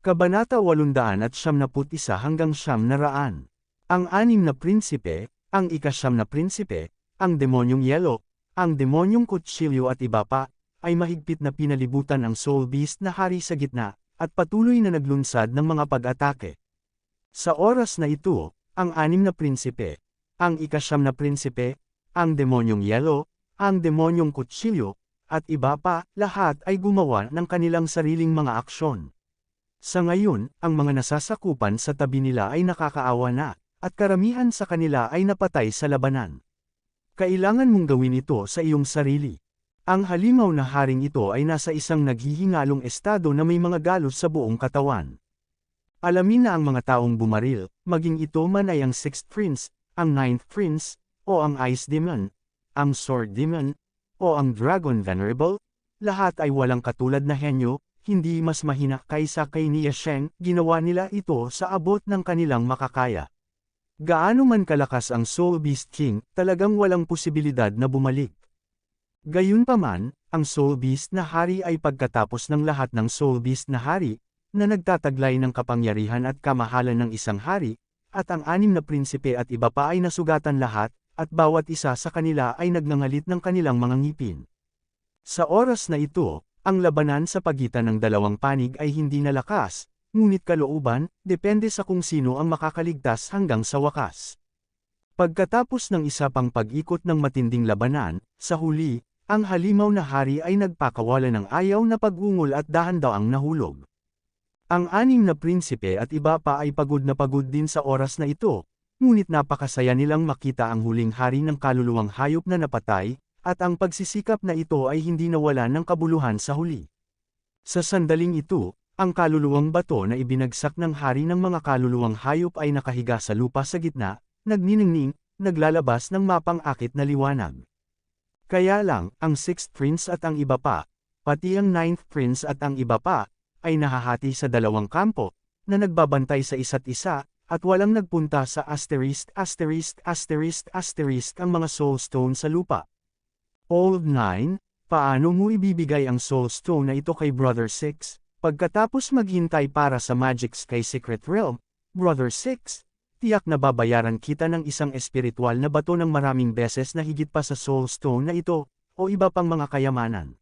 Kabanata 871 hanggang 900. Ang anim na prinsipe, ang ika-9 na prinsipe, ang demonyong yelo, ang demonyong kutsilyo at iba pa, ay mahigpit na pinalibutan ang Soul Beast na hari sa gitna, at patuloy na naglunsad ng mga pag-atake. Sa oras na ito, ang anim na prinsipe, ang ika-9 na prinsipe, ang demonyong yelo, ang demonyong kutsilyo, at iba pa, lahat ay gumawa ng kanilang sariling mga aksyon. Sa ngayon, ang mga nasasakupan sa tabi nila ay nakakaawa na, at karamihan sa kanila ay napatay sa labanan. Kailangan mong gawin ito sa iyong sarili. Ang halimaw na haring ito ay nasa isang naghihingalong estado na may mga galos sa buong katawan. Alamin na ang mga taong bumaril, maging ito man ay ang 6th Prince, ang 9th Prince, o ang Ice Demon, ang Sword Demon, o ang Dragon Venerable, lahat ay walang katulad na henyo, hindi mas mahina kaysa kay Nia Sheng, ginawa nila ito sa abot ng kanilang makakaya. Gaano man kalakas ang Soul Beast King, talagang walang posibilidad na bumalik. Gayunpaman, ang Soul Beast na hari ay pagkatapos ng lahat ng Soul Beast na hari, na nagtataglay ng kapangyarihan at kamahalan ng isang hari, at ang anim na prinsipe at iba pa ay nasugatan lahat, at bawat isa sa kanila ay nagngangalit ng kanilang mga ngipin. Sa oras na ito, ang labanan sa pagitan ng dalawang panig ay hindi nalakas, ngunit kalooban, depende sa kung sino ang makakaligtas hanggang sa wakas. Pagkatapos ng isa pang pag-ikot ng matinding labanan, sa huli, ang halimaw na hari ay nagpakawala ng ayaw na pag-ungol at dahan-daang nahulog. Ang anim na prinsipe at iba pa ay pagod din sa oras na ito, ngunit napakasaya nilang makita ang huling hari ng kaluluwang hayop na napatay, at ang pagsisikap na ito ay hindi nawala ng kabuluhan sa huli. Sa sandaling ito, ang kaluluwang bato na ibinagsak ng hari ng mga kaluluwang hayop ay nakahiga sa lupa sa gitna, nagniningning, naglalabas ng mapang-akit na liwanag. Kaya lang, ang 6th Prince at ang iba pa, pati ang 9th Prince at ang iba pa, ay nahahati sa dalawang kampo, na nagbabantay sa isa't isa, at walang nagpunta sa ***** ang mga Soul Stone sa lupa. Old 9, paano mo ibibigay ang Soul Stone na ito kay Brother 6, pagkatapos maghintay para sa Magic Sky Secret Realm, Brother 6, tiyak na babayaran kita ng isang espiritual na bato ng maraming beses na higit pa sa Soul Stone na ito, o iba pang mga kayamanan.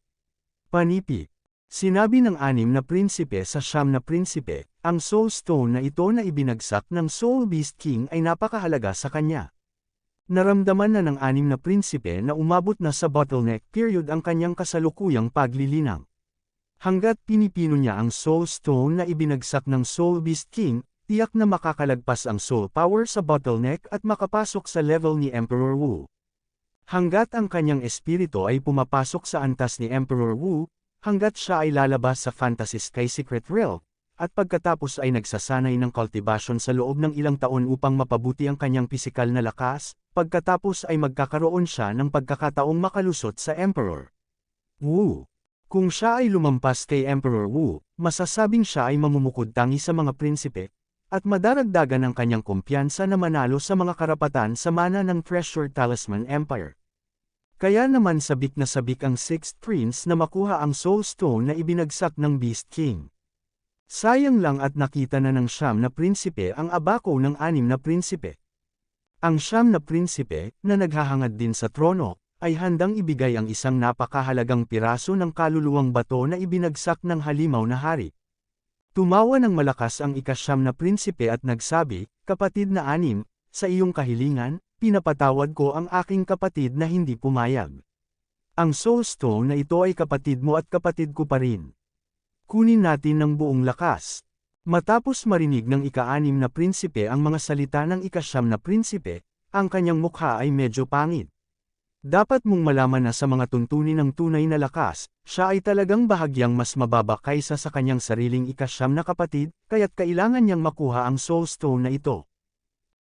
Panipi. Sinabi ng anim na prinsipe sa 9 na prinsipe, ang Soul Stone na ito na ibinagsak ng Soul Beast King ay napakahalaga sa kanya. Naramdaman na ng anim na prinsipe na umabot na sa bottleneck period ang kanyang kasalukuyang paglilinang. Hanggat pinipino niya ang Soul Stone na ibinagsak ng Soul Beast King, tiyak na makakalagpas ang Soul Power sa bottleneck at makapasok sa level ni Emperor Wu. Hanggat ang kanyang espiritu ay pumapasok sa antas ni Emperor Wu, hanggat siya ay lalabas sa Fantasy Sky Secret Realm, at pagkatapos ay nagsasanay ng cultivation sa loob ng ilang taon upang mapabuti ang kanyang pisikal na lakas, pagkatapos ay magkakaroon siya ng pagkakataong makalusot sa Emperor Wu. Kung siya ay lumampas kay Emperor Wu, masasabing siya ay mamumukod-tangi sa mga prinsipe, at madaragdagan ang kanyang kumpiyansa na manalo sa mga karapatan sa mana ng Treasure Talisman Empire. Kaya naman sabik na sabik ang 6th Prince na makuha ang Soul Stone na ibinagsak ng Beast King. Sayang lang at nakita na ng 9 na prinsipe ang abako ng 6 na prinsipe. Ang 9 na prinsipe, na naghahangad din sa trono, ay handang ibigay ang isang napakahalagang piraso ng kaluluwang bato na ibinagsak ng halimaw na hari. Tumawa ng malakas ang ika-9 na prinsipe at nagsabi, "Kapatid na 6, sa iyong kahilingan, pinapatawad ko ang aking kapatid na hindi pumayag. Ang Soul Stone na ito ay kapatid mo at kapatid ko pa rin. Kunin natin ng buong lakas." Matapos marinig ng ika-6 na prinsipe ang mga salita ng ika-9 na prinsipe, ang kanyang mukha ay medyo pangit. Dapat mong malaman na sa mga tuntunin ng tunay na lakas, siya ay talagang bahagyang mas mababa kaysa sa kanyang sariling ika-9 na kapatid, kaya't kailangan niyang makuha ang Soul Stone na ito.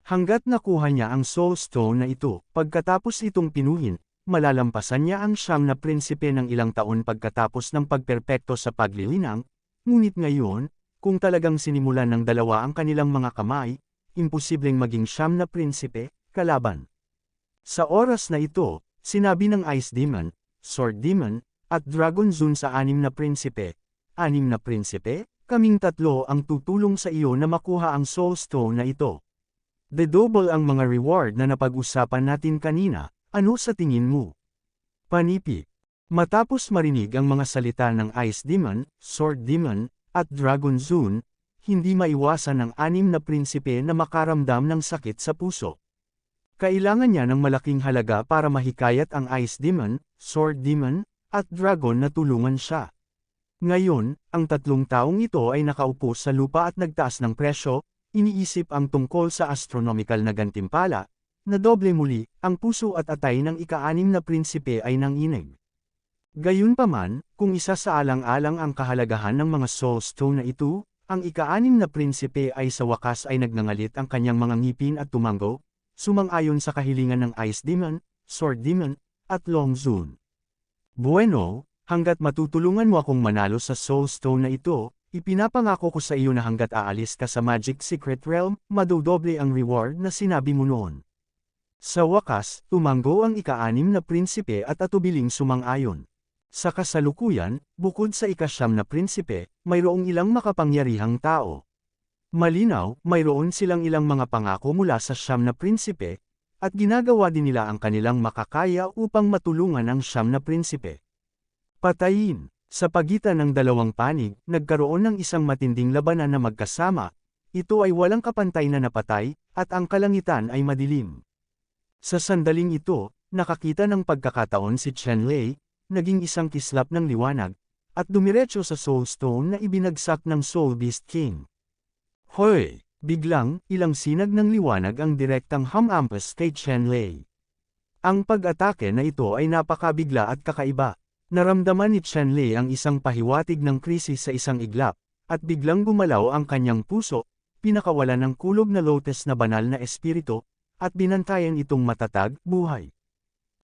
Hanggat nakuha niya ang Soul Stone na ito, pagkatapos itong pinuhin, malalampasan niya ang 9 na prinsipe ng ilang taon pagkatapos ng pagperpekto sa paglilinang, ngunit ngayon, kung talagang sinimulan ng dalawa ang kanilang mga kamay, imposibleng maging 9 na prinsipe, kalaban. Sa oras na ito, sinabi ng Ice Demon, Sword Demon, at Dragon Zone sa 6 na prinsipe, 6 na prinsipe, Kaming tatlo ang tutulong sa iyo na makuha ang Soul Stone na ito. Double ang mga reward na napag-usapan natin kanina, ano sa tingin mo? Panipik. Matapos marinig ang mga salita ng Ice Demon, Sword Demon, at Dragon Zone, hindi maiwasan ng anim na prinsipe na makaramdam ng sakit sa puso. Kailangan niya ng malaking halaga para mahikayat ang Ice Demon, Sword Demon, at Dragon na tulungan siya. Ngayon, ang tatlong taong ito ay nakaupo sa lupa at nagtaas ng presyo, iniisip ang tungkol sa astronomical na gantimpala, na doble muli, ang puso at atay ng ika-anim na prinsipe ay nanginig. Gayunpaman, kung isa sa alang-alang ang kahalagahan ng mga Soul Stone na ito, ang ika-anim na prinsipe ay sa wakas ay nagngangalit ang kanyang mga ngipin at tumanggo, sumang-ayon sa kahilingan ng Ice Demon, Sword Demon, at Long Zone. Bueno, hanggat matutulungan mo akong manalo sa Soul Stone na ito, ipinapangako ko sa iyo na hanggat aalis ka sa Magic Secret Realm, madodoble ang reward na sinabi mo noon. Sa wakas, tumanggo ang ika-anim na prinsipe at atubiling sumang-ayon. Sa kasalukuyan, bukod sa ika-siyam na prinsipe, mayroong ilang makapangyarihang tao. Malinaw, mayroon silang ilang mga pangako mula sa siyam na prinsipe, at ginagawa din nila ang kanilang makakaya upang matulungan ang siyam na prinsipe. Patayin. Sa pagitan ng dalawang panig, nagkaroon ng isang matinding labanan na magkasama. Ito ay walang kapantay na napatay, at ang kalangitan ay madilim. Sa sandaling ito, nakakita ng pagkakataon si Chen Lei, naging isang kislap ng liwanag, at dumiretso sa Soul Stone na ibinagsak ng Soul Beast King. Hoy! Biglang, ilang sinag ng liwanag ang direktang hamampas kay Chen Lei. Ang pag-atake na ito ay napakabigla at kakaiba. Naramdaman ni Chen Lei ang isang pahiwatig ng krisis sa isang iglap, at biglang gumalaw ang kanyang puso, pinakawalan ng kulog na lotus na banal na espiritu, at binantayan itong matatag, buhay.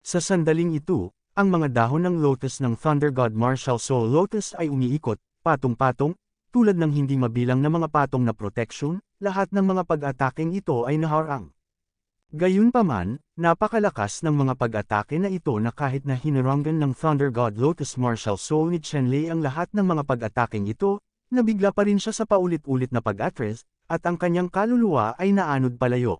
Sa sandaling ito, ang mga dahon ng lotus ng Thunder God Martial Soul Lotus ay umiikot, patong-patong, tulad ng hindi mabilang na mga patong na protection, lahat ng mga pag-atakeng ito ay naharang. Gayunpaman, napakalakas ng mga pag-atake na ito na kahit na hinaranggan ng Thunder God Lotus Martial Soul ni Chen Lei ang lahat ng mga pag-atakeng ito, nabigla pa rin siya sa paulit-ulit na pag-atres, at ang kanyang kaluluwa ay naanod palayo.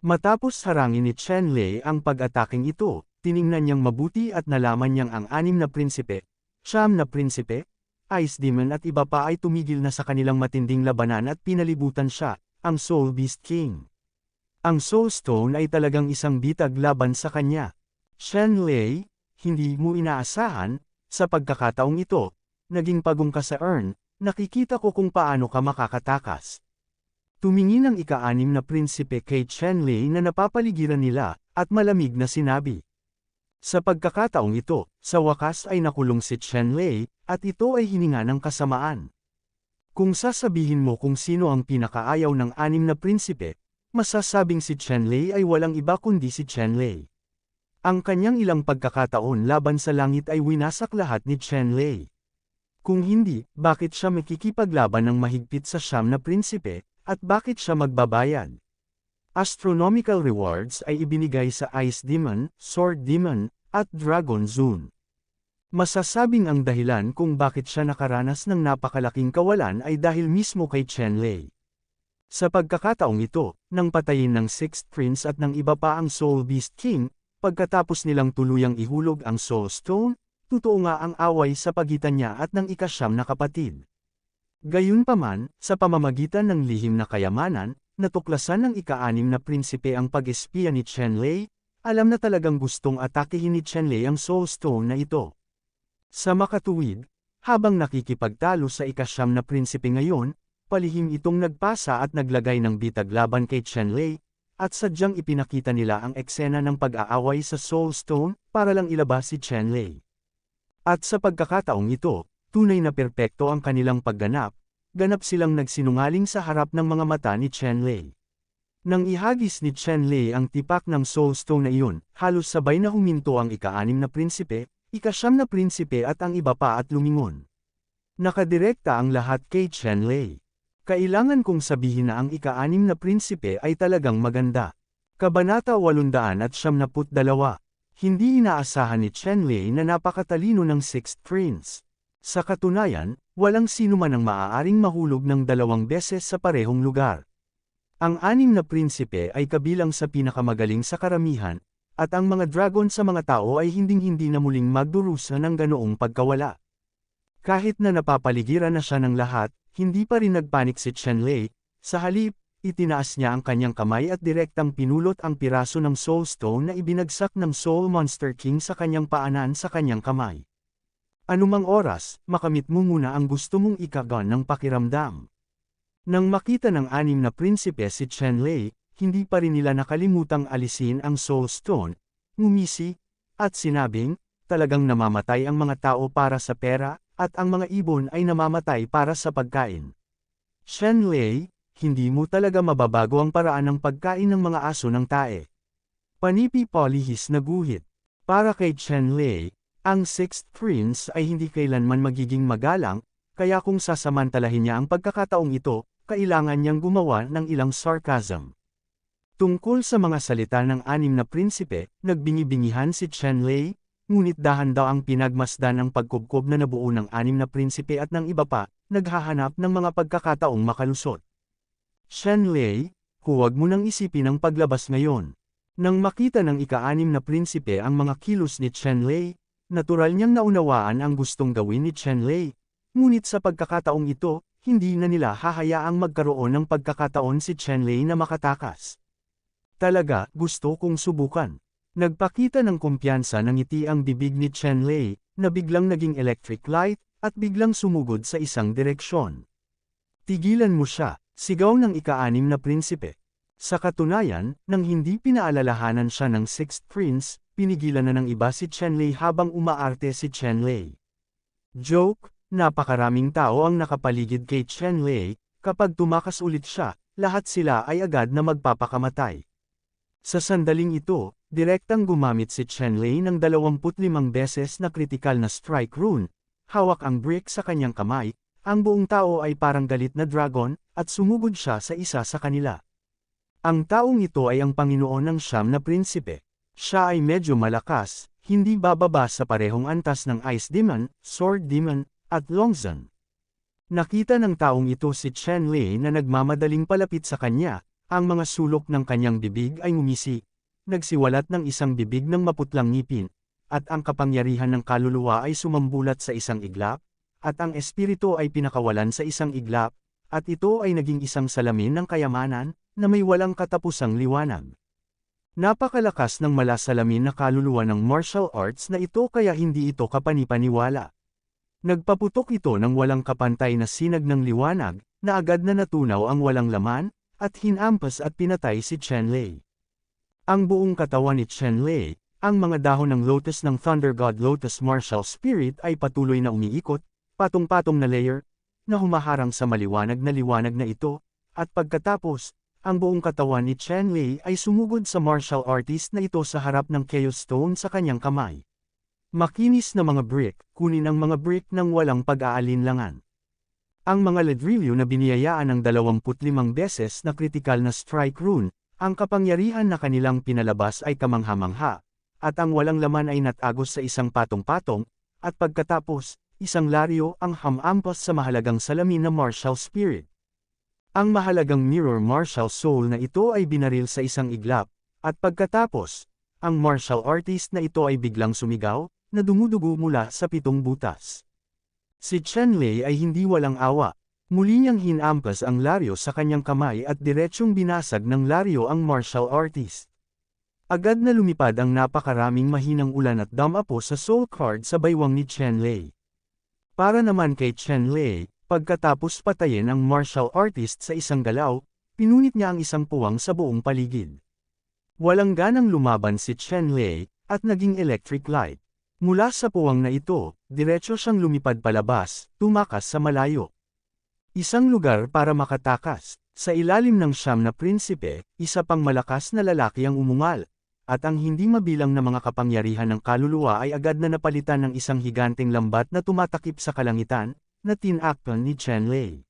Matapos harangin ni Chen Lei ang pag-atakeng ito, tiningnan niyang mabuti at nalaman niyang ang anim na prinsipe, siyam na prinsipe, Ice Demon at iba pa ay tumigil na sa kanilang matinding labanan at pinalibutan siya, ang Soul Beast King. Ang Soul Stone ay talagang isang bitag laban sa kanya. Chen Lei, hindi mo inaasahan, sa pagkakataong ito, naging pagong ka sa urn, nakikita ko kung paano ka makakatakas. Tumingin ang ika-anim na prinsipe kay Chen Lei na napapaligiran nila, at malamig na sinabi. Sa pagkakataong ito, sa wakas ay nakulong si Chen Lei, at ito ay hininga ng kasamaan. Kung sasabihin mo kung sino ang pinakaayaw ng anim na prinsipe, masasabing si Chen Lei ay walang iba kundi si Chen Lei. Ang kanyang ilang pagkakataon laban sa langit ay winasak lahat ni Chen Lei. Kung hindi, bakit siya makikipaglaban ng mahigpit sa siyam na prinsipe, at bakit siya magbabayad? Astronomical rewards ay ibinigay sa Ice Demon, Sword Demon, at Dragon Zone. Masasabing ang dahilan kung bakit siya nakaranas ng napakalaking kawalan ay dahil mismo kay Chen Lei. Sa pagkakataong ito, nang patayin ng Sixth Prince at ng iba pa ang Soul Beast King, pagkatapos nilang tuluyang ihulog ang Soul Stone, totoo nga ang away sa pagitan niya at ng ika-siyam na kapatid. Gayunpaman, sa pamamagitan ng lihim na kayamanan, natuklasan ng ika-anim na prinsipe ang pag-espiya ni Chen Lei, alam na talagang gustong atakehin ni Chen Lei ang Soul Stone na ito. Sa makatuwid, habang nakikipagtalo sa ika-siyam na prinsipe ngayon, palihim itong nagpasa at naglagay ng bitag laban kay Chen Lei, at sadyang ipinakita nila ang eksena ng pag-aaway sa Soul Stone para lang ilabas si Chen Lei. At sa pagkakataong ito, tunay na perpekto ang kanilang pagganap, ganap silang nagsinungaling sa harap ng mga mata ni Chen Lei. Nang ihagis ni Chen Lei ang tipak ng Soul Stone na iyon, halos sabay na huminto ang ika-anim na prinsipe, ika-siyam na prinsipe at ang iba pa at lumingon. Nakadirekta ang lahat kay Chen Lei. Kailangan kong sabihin na ang ika-anim na prinsipe ay talagang maganda. Kabanata 872. Hindi inaasahan ni Chen Lei na napakatalino ng Sixth Prince. Sa katunayan, walang sinuman ang maaaring mahulog ng 2 beses sa parehong lugar. Ang 6 na prinsipe ay kabilang sa pinakamagaling sa karamihan, at ang mga dragon sa mga tao ay hinding-hindi na muling magdurusa ng ganoong pagkawala. Kahit na napapaligiran na siya ng lahat, hindi pa rin nagpanik si Chenlei. Sa halip, itinaas niya ang kanyang kamay at direktang pinulot ang piraso ng Soul Stone na ibinagsak ng Soul Monster King sa kanyang paanan sa kanyang kamay. Anumang oras, makamit mo muna ang gusto mong ikagan ng pakiramdam. Nang makita ng 6 na prinsipe si Chenlei, hindi pa rin nila nakalimutang alisin ang Soul Stone, ngumisi, at sinabing, talagang namamatay ang mga tao para sa pera, at ang mga ibon ay namamatay para sa pagkain. Chenlei, hindi mo talaga mababago ang paraan ng pagkain ng mga aso ng tae. Panipi polihis na guhit. Para kay Chenlei, ang 6th Prince ay hindi kailanman magiging magalang, kaya kung sasamantalahin niya ang pagkakataong ito, kailangan niyang gumawa ng ilang sarcasm. Tungkol sa mga salita ng 6 na prinsipe, nagbingi-bingihan si Chenlei, ngunit dahan daw ang pinagmasdan ng pagkubkob na nabuo ng 6 na prinsipe at ng iba pa, naghahanap ng mga pagkakataong makalusot. Chenlei, huwag mo nang isipin ang paglabas ngayon. Nang makita ng ika-6 na prinsipe ang mga kilos ni Chenlei, natural niyang naunawaan ang gustong gawin ni Chenlei, ngunit sa pagkakataong ito, hindi na nila hahayaang magkaroon ng pagkakataon si Chenlei na makatakas. Talaga, gusto kong subukan. Nagpakita ng kumpiyansa ng ngiti ang bibig ni Chenlei, na biglang naging electric light, at biglang sumugod sa isang direksyon. Tigilan mo siya, sigaw ng ika-6 na prinsipe. Sa katunayan, nang hindi pinaalalahanan siya ng 6th Prince, pinigilan na ng iba si Chenlei habang umaarte si Chenlei. Joke, napakaraming tao ang nakapaligid kay Chenlei, kapag tumakas ulit siya, lahat sila ay agad na magpapakamatay. Sa sandaling ito, direktang gumamit si Chenlei ng 25 beses na critical na strike rune, hawak ang brick sa kanyang kamay, ang buong tao ay parang galit na dragon, at sumugod siya sa isa sa kanila. Ang taong ito ay ang Panginoon ng 9 na prinsipe. Siya ay medyo malakas, hindi bababa sa parehong antas ng Ice Demon, Sword Demon, at Longzhen. Nakita ng taong ito si Chenlei na nagmamadaling palapit sa kanya, ang mga sulok ng kanyang bibig ay ngumisi, nagsiwalat ng isang bibig ng maputlang ngipin, at ang kapangyarihan ng kaluluwa ay sumambulat sa isang iglap, at ang espiritu ay pinakawalan sa isang iglap, at ito ay naging isang salamin ng kayamanan, na may walang katapusang liwanag. Napakalakas ng malasalamin na kaluluwa ng martial arts na ito kaya hindi ito kapanipaniwala. Nagpaputok ito ng walang kapantay na sinag ng liwanag, na agad na natunaw ang walang laman, at hinampas at pinatay si Chenlei. Ang buong katawan ni Chenlei, ang mga dahon ng lotus ng Thunder God Lotus Martial Spirit ay patuloy na umiikot, patong-patong na layer, na humaharang sa maliwanag na ito, at pagkatapos, ang buong katawan ni Chenlei ay sumugod sa martial artist na ito sa harap ng Chaos Stone sa kanyang kamay. Makinis na mga brick, kunin ang mga brick ng walang pag-aalinlangan. Ang mga ladrillo na biniyayaan ng 25 beses na critical na strike rune, ang kapangyarihan na kanilang pinalabas ay kamangha-mangha, at ang walang laman ay natagos sa isang patong-patong, at pagkatapos, isang laryo ang hamampas sa mahalagang salamin na martial spirit. Ang mahalagang mirror martial soul na ito ay binaril sa isang iglap, at pagkatapos, ang martial artist na ito ay biglang sumigaw, na dumudugo mula sa 7 butas. Si Chenlei ay hindi walang awa, muli niyang hinampas ang laryo sa kanyang kamay at diretsyong binasag ng laryo ang martial artist. Agad na lumipad ang napakaraming mahinang ulan at damapo sa soul card sa baywang ni Chenlei. Para naman kay Chenlei, pagkatapos patayin ang martial artist sa isang galaw, pinunit niya ang isang puwang sa buong paligid. Walang ganang lumaban si Chenlei, at naging electric light. Mula sa puwang na ito, diretso siyang lumipad palabas, tumakas sa malayo. Isang lugar para makatakas. Sa ilalim ng 9 na prinsipe, isa pang malakas na lalaki ang umungal, at ang hindi mabilang na mga kapangyarihan ng kaluluwa ay agad na napalitan ng isang higanteng lambat na tumatakip sa kalangitan, na tinakpan ni Chenlei.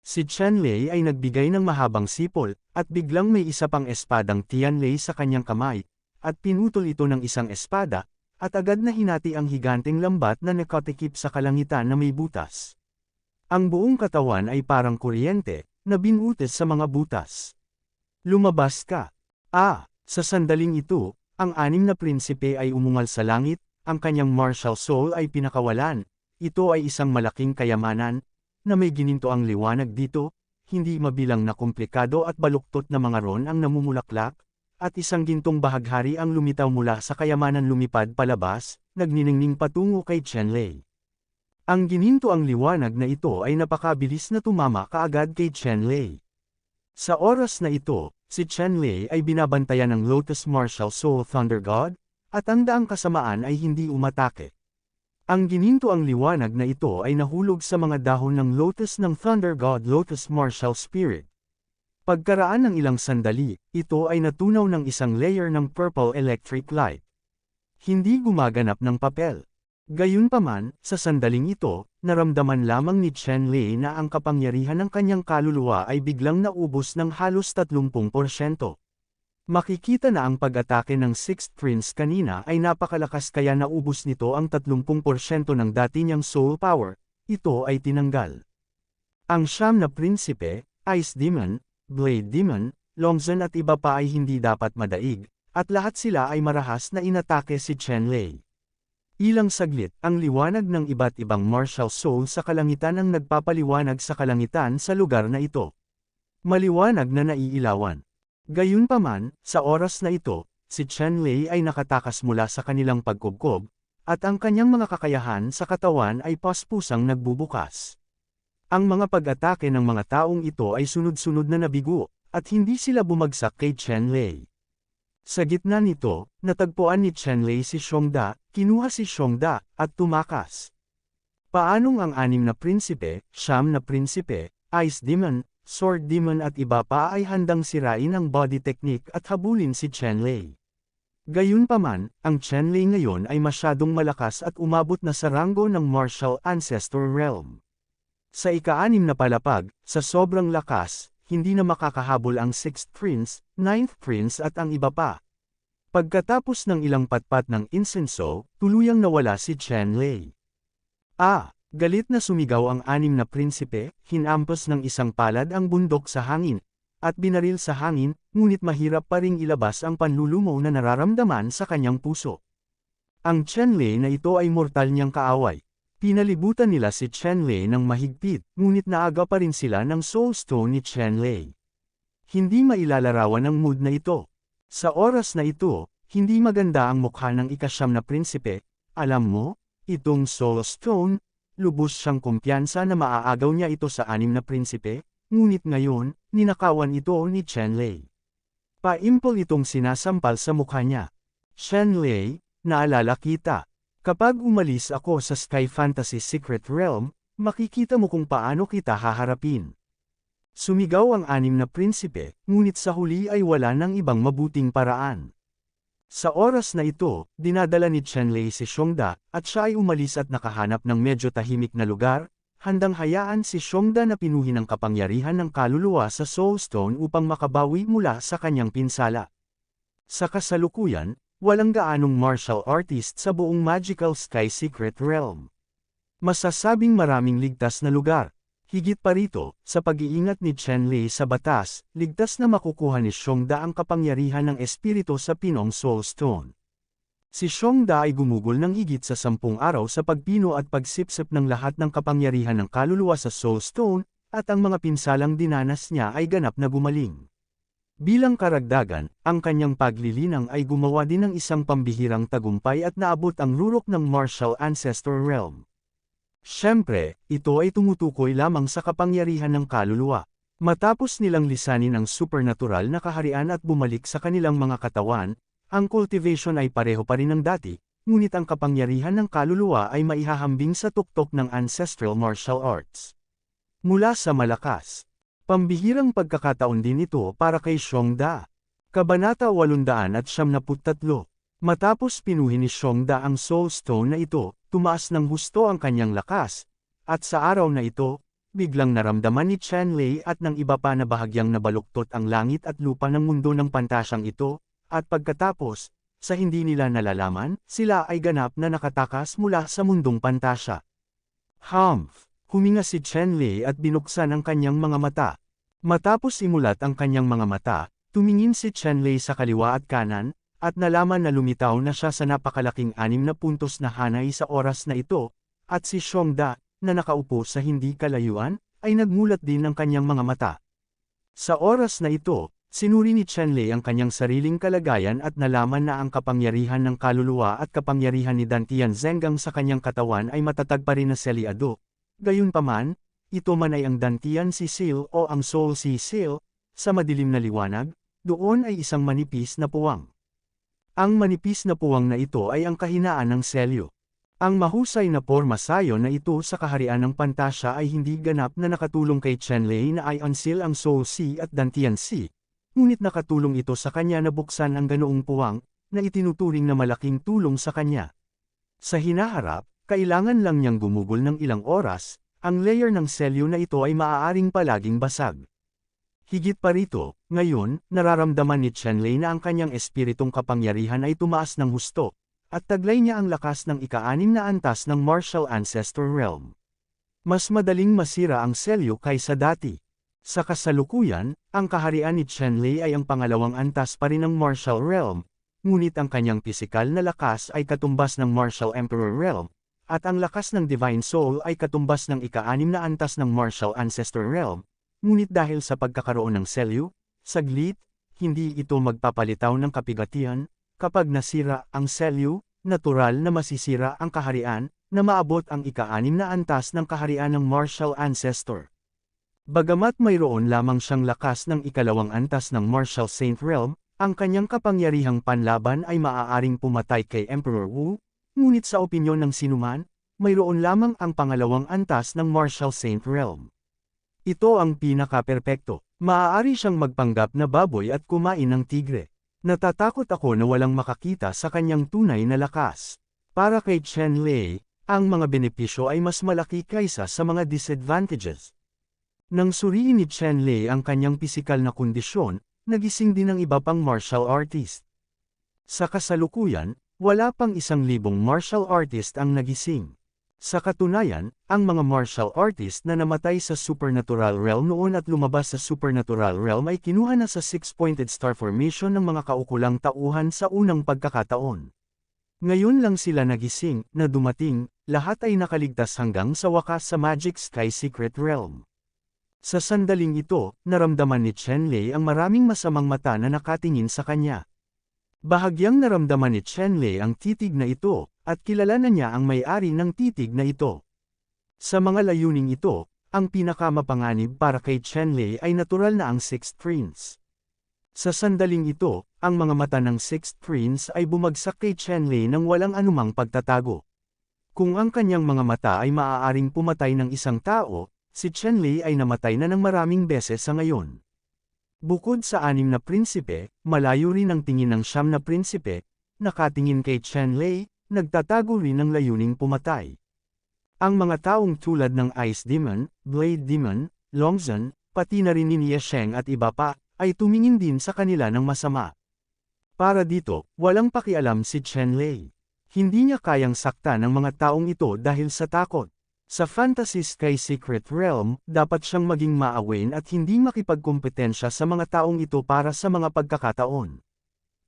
Si Chenlei ay nagbigay ng mahabang sipol, at biglang may isa pang espadang Tianlei sa kanyang kamay, at pinutol ito ng isang espada, at agad na hinati ang higanteng lambat na nakatikip sa kalangitan na may butas. Ang buong katawan ay parang kuryente, na binutis sa mga butas. Lumabas ka. Sa sandaling ito, ang anim na prinsipe ay umungal sa langit, ang kanyang martial soul ay pinakawalan. Ito ay isang malaking kayamanan, na may gininto ang liwanag dito, hindi mabilang na komplikado at baluktot na mga ron ang namumulaklak, at isang gintong bahaghari ang lumitaw mula sa kayamanan lumipad palabas, nagniningning patungo kay Chenlei. Ang gininto ang liwanag na ito ay napakabilis na tumama kaagad kay Chenlei. Sa oras na ito, si Chenlei ay binabantayan ng Lotus Martial Soul Thunder God, at ang daang kasamaan ay hindi umatake. Ang gininto ang liwanag na ito ay nahulog sa mga dahon ng Lotus ng Thunder God Lotus Martial Spirit. Pagkaraan ng ilang sandali, ito ay natunaw ng isang layer ng purple electric light. Hindi gumaganap ng papel. Gayunpaman, sa sandaling ito, naramdaman lamang ni Chenlei na ang kapangyarihan ng kanyang kaluluwa ay biglang naubos ng halos 30%. Makikita na ang pag-atake ng Sixth Prince kanina ay napakalakas kaya naubos nito ang 30% ng dati niyang soul power, ito ay tinanggal. Ang siyam na prinsipe, Ice Demon, Blade Demon, Longzhen at iba pa ay hindi dapat madaig, at lahat sila ay marahas na inatake si Chenlei. Ilang saglit, ang liwanag ng iba't ibang martial soul sa kalangitan ang nagpapaliwanag sa kalangitan sa lugar na ito. Maliwanag na naiilawan. Gayunpaman, sa oras na ito, si Chenlei ay nakatakas mula sa kanilang pagkubkob, at ang kanyang mga kakayahan sa katawan ay paspusang nagbubukas. Ang mga pag-atake ng mga taong ito ay sunod-sunod na nabigo, at hindi sila bumagsak kay Chenlei. Sa gitna nito, natagpuan ni Chenlei si Xiongda, kinuha si Xiongda, at tumakas. Paanong ang anim na prinsipe, siyam na prinsipe, Ice Demon, Sword Demon at iba pa ay handang sirain ang body technique at habulin si Chenlei. Gayunpaman, ang Chenlei ngayon ay masyadong malakas at umabot na sa ranggo ng Martial Ancestor Realm. Sa ika-anim na palapag, sa sobrang lakas, hindi na makakahabol ang 6th Prince, 9th Prince at ang iba pa. Pagkatapos ng ilang patpat ng insenso, tuluyang nawala si Chenlei. Galit na sumigaw ang anim na prinsipe, hinampas ng isang palad ang bundok sa hangin, at binaril sa hangin, ngunit mahirap pa ring ilabas ang panlulumo na nararamdaman sa kanyang puso. Ang Chenlei na ito ay mortal niyang kaaway. Pinalibutan nila si Chenlei ng mahigpit, ngunit naaga pa rin sila ng Soul Stone ni Chenlei. Hindi mailalarawan ang mood na ito. Sa oras na ito, hindi maganda ang mukha ng ika-siyam na prinsipe. Alam mo, itong Soul Stone, lubos siyang kumpiyansa na maaagaw niya ito sa anim na prinsipe, ngunit ngayon, ninakawan ito ni Chenlei. Paimpol itong sinasampal sa mukha niya. Chenlei, naalala kita. Kapag umalis ako sa Sky Fantasy Secret Realm, makikita mo kung paano kita haharapin. Sumigaw ang anim na prinsipe, ngunit sa huli ay wala ng ibang mabuting paraan. Sa oras na ito, dinadala ni Chenlei si Xiongda, at siya ay umalis at nakahanap ng medyo tahimik na lugar, handang hayaan si Xiongda na pinuhin ang kapangyarihan ng kaluluwa sa Soul Stone upang makabawi mula sa kanyang pinsala. Sa kasalukuyan, walang gaanong martial artist sa buong Magical Sky Secret Realm. Masasabing maraming ligtas na lugar. Higit pa rito, sa pag-iingat ni Chenlei sa batas, ligtas na makukuha ni Xiongda ang kapangyarihan ng espiritu sa Pinong Soul Stone. Si Xiongda ay gumugol ng higit sa 10 araw sa pagpino at pagsipsip ng lahat ng kapangyarihan ng kaluluwa sa Soul Stone, at ang mga pinsalang dinanas niya ay ganap na gumaling. Bilang karagdagan, ang kanyang paglilinang ay gumawa din ng isang pambihirang tagumpay at naabot ang rurok ng Martial Ancestor Realm. Siyempre, ito ay tumutukoy lamang sa kapangyarihan ng kaluluwa. Matapos nilang lisanin ang supernatural na kaharian at bumalik sa kanilang mga katawan, ang cultivation ay pareho pa rin ng dati, ngunit ang kapangyarihan ng kaluluwa ay maihahambing sa tuktok ng ancestral martial arts. Mula sa malakas. Pambihirang pagkakataon din ito para kay Xiongda. Kabanata 873. Matapos pinuhin ni Xiongda ang Soul Stone na ito, tumaas ng husto ang kanyang lakas, at sa araw na ito, biglang naramdaman ni Chenlei at ng iba pa na bahagyang nabaluktot ang langit at lupa ng mundo ng pantasyang ito, at pagkatapos, sa hindi nila nalalaman, sila ay ganap na nakatakas mula sa mundong pantasya. Humph! Huminga si Chenlei at binuksan ang kanyang mga mata. Matapos imulat ang kanyang mga mata, tumingin si Chenlei sa kaliwa at kanan, at nalaman na lumitaw na siya sa napakalaking 6 na puntos na hanay sa oras na ito, at si Xiongda, na nakaupo sa hindi kalayuan, ay nagmulat din ng kanyang mga mata. Sa oras na ito, sinuri ni Chenlei ang kanyang sariling kalagayan at nalaman na ang kapangyarihan ng kaluluwa at kapangyarihan ni Dantian Zhengang sa kanyang katawan ay matatag pa rin na selyado. Gayunpaman, ito man ay ang Dantian Sisil o ang Soul Sisil, sa madilim na liwanag, doon ay isang manipis na puwang. Ang manipis na puwang na ito ay ang kahinaan ng selyo. Ang mahusay na porma sayo na ito sa kaharian ng pantasya ay hindi ganap na nakatulong kay Chenlei na ay unseal ang Soul Si at Dantian Si, ngunit nakatulong ito sa kanya na buksan ang ganoong puwang, na itinuturing na malaking tulong sa kanya. Sa hinaharap, kailangan lang niyang gumugol ng ilang oras, ang layer ng selyo na ito ay maaaring palaging basag. Higit pa rito, ngayon, nararamdaman ni Chenlei na ang kanyang espiritong kapangyarihan ay tumaas ng husto, at taglay niya ang lakas ng ika-6 na antas ng Martial Ancestor Realm. Mas madaling masira ang selyo kaysa dati. Sa kasalukuyan, ang kaharian ni Chenlei ay ang pangalawang antas pa rin ng Martial Realm, ngunit ang kanyang pisikal na lakas ay katumbas ng Martial Emperor Realm, at ang lakas ng Divine Soul ay katumbas ng ika-6 na antas ng Martial Ancestor Realm. Ngunit dahil sa pagkakaroon ng selyo, saglit, hindi ito magpapalitaw ng kapigatian, kapag nasira ang selyo, natural na masisira ang kaharian, na maabot ang ika-6 na antas ng kaharian ng Martial Ancestor. Bagamat mayroon lamang siyang lakas ng ikalawang antas ng Martial Saint Realm, ang kanyang kapangyarihang panlaban ay maaaring pumatay kay Emperor Wu, ngunit sa opinyon ng sinuman, mayroon lamang ang pangalawang antas ng Martial Saint Realm. Ito ang pinaka-perpekto. Maaari siyang magpanggap na baboy at kumain ng tigre. Natatakot ako na walang makakita sa kanyang tunay na lakas. Para kay Chenlei, ang mga benepisyo ay mas malaki kaysa sa mga disadvantages. Nang suriin ni Chenlei ang kanyang pisikal na kondisyon, nagising din ang iba pang martial artist. Sa kasalukuyan, wala pang 1,000 martial artist ang nagising. Sa katunayan, ang mga martial artist na namatay sa Supernatural Realm noon at lumabas sa Supernatural Realm ay kinuha na sa 6-pointed star formation ng mga kaukulang tauhan sa unang pagkakataon. Ngayon lang sila nagising, na dumating, lahat ay nakaligtas hanggang sa wakas sa Magic Sky Secret Realm. Sa sandaling ito, naramdaman ni Chenlei ang maraming masamang mata na nakatingin sa kanya. Bahagyang naramdaman ni Chenlei ang titig na ito, at kilala na niya ang may-ari ng titig na ito. Sa mga layuning ito, ang pinakamapanganib para kay Chenlei ay natural na ang Sixth Prince. Sa sandaling ito, ang mga mata ng Sixth Prince ay bumagsak kay Chenlei nang walang anumang pagtatago. Kung ang kanyang mga mata ay maaaring pumatay ng isang tao, si Chenlei ay namatay na ng maraming beses sa ngayon. Bukod sa 6 na prinsipe, malayo rin ang tingin ng 9 na prinsipe, nakatingin kay Chenlei, nagtatago rin ng layuning pumatay. Ang mga taong tulad ng Ice Demon, Blade Demon, Longzhen, pati na rin ni Ye Sheng at iba pa, ay tumingin din sa kanila ng masama. Para dito, walang pakialam si Chenlei. Hindi niya kayang sakta ng mga taong ito dahil sa takot. Sa Fantasy Sky Secret Realm, dapat siyang maging maawain at hindi makipagkompetensya sa mga taong ito para sa mga pagkakataon.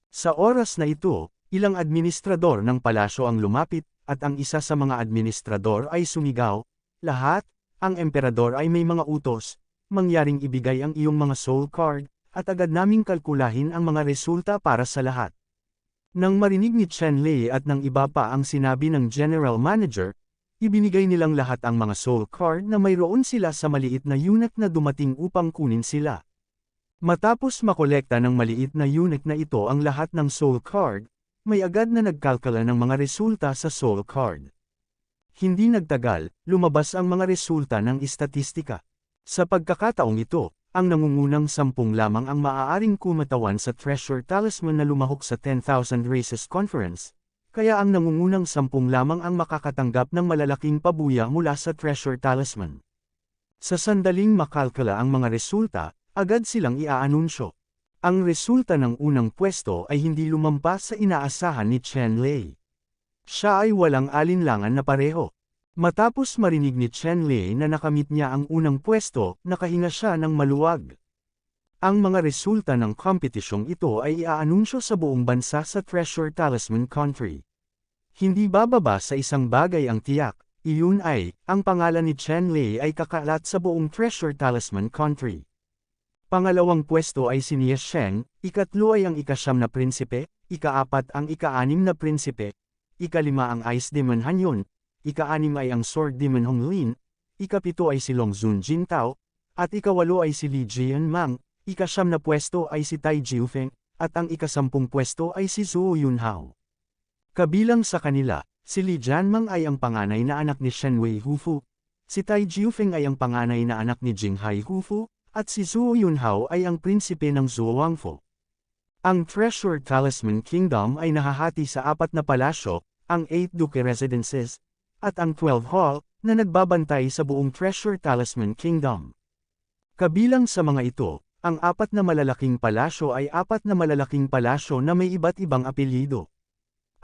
Sa oras na ito, ilang administrador ng palasyo ang lumapit, at ang isa sa mga administrador ay sumigaw, "Lahat, ang emperador ay may mga utos, mangyaring ibigay ang iyong mga soul card, at agad naming kalkulahin ang mga resulta para sa lahat." Nang marinig ni Chenlei at ng iba pa ang sinabi ng General Manager, ibinigay nilang lahat ang mga soul card na mayroon sila sa maliit na unit na dumating upang kunin sila. Matapos makolekta ng maliit na unit na ito ang lahat ng soul card, may agad na nagkalkala ng mga resulta sa soul card. Hindi nagtagal, lumabas ang mga resulta ng istatistika. Sa pagkakataong ito, ang nangungunang 10 lamang ang maaaring kumatawan sa Treasure Talisman na lumahok sa 10,000 Races Conference, kaya ang nangungunang 10 lamang ang makakatanggap ng malalaking pabuya mula sa Treasure Talisman. Sa sandaling makalkala ang mga resulta, agad silang iaanunsyo. Ang resulta ng unang pwesto ay hindi lumampas sa inaasahan ni Chen Lei. Siya ay walang alinlangan na pareho. Matapos marinig ni Chen Lei na nakamit niya ang unang pwesto, nakahinga siya ng maluwag. Ang mga resulta ng kompetisyong ito ay iaanunsyo sa buong bansa sa Treasure Talisman Country. Hindi bababa sa isang bagay ang tiyak, iyon ay, ang pangalan ni Chen Lei ay kakalat sa buong Treasure Talisman Country. Pangalawang pwesto ay si Nie Sheng, ikatlo ay ang ika-9 na prinsipe, ika-4 ang ika-6 na prinsipe, ika-5 ang Ice Demon Hanyon, ika-6 ay ang Sword Demon Hong Lin, ika-7 ay si Long Zun Jintao, at ika-8 ay si Li Jianmang, ika-9 na pwesto ay si Tai Jiufeng, at ang ika-10 pwesto ay si Zhou Yunhao. Kabilang sa kanila, si Li Jianmang ay ang panganay na anak ni Shen Wei Hufu, si Tai Jiufeng ay ang panganay na anak ni Jinghai Hufu, at si Zhou Yunhao ay ang prinsipe ng Zhuangfu. Ang Treasure Talisman Kingdom ay nahahati sa 4 na palasyo, ang 8 Duke Residences, at ang 12 Hall, na nagbabantay sa buong Treasure Talisman Kingdom. Kabilang sa mga ito, ang 4 na malalaking palasyo ay 4 na malalaking palasyo na may iba't ibang apelyido.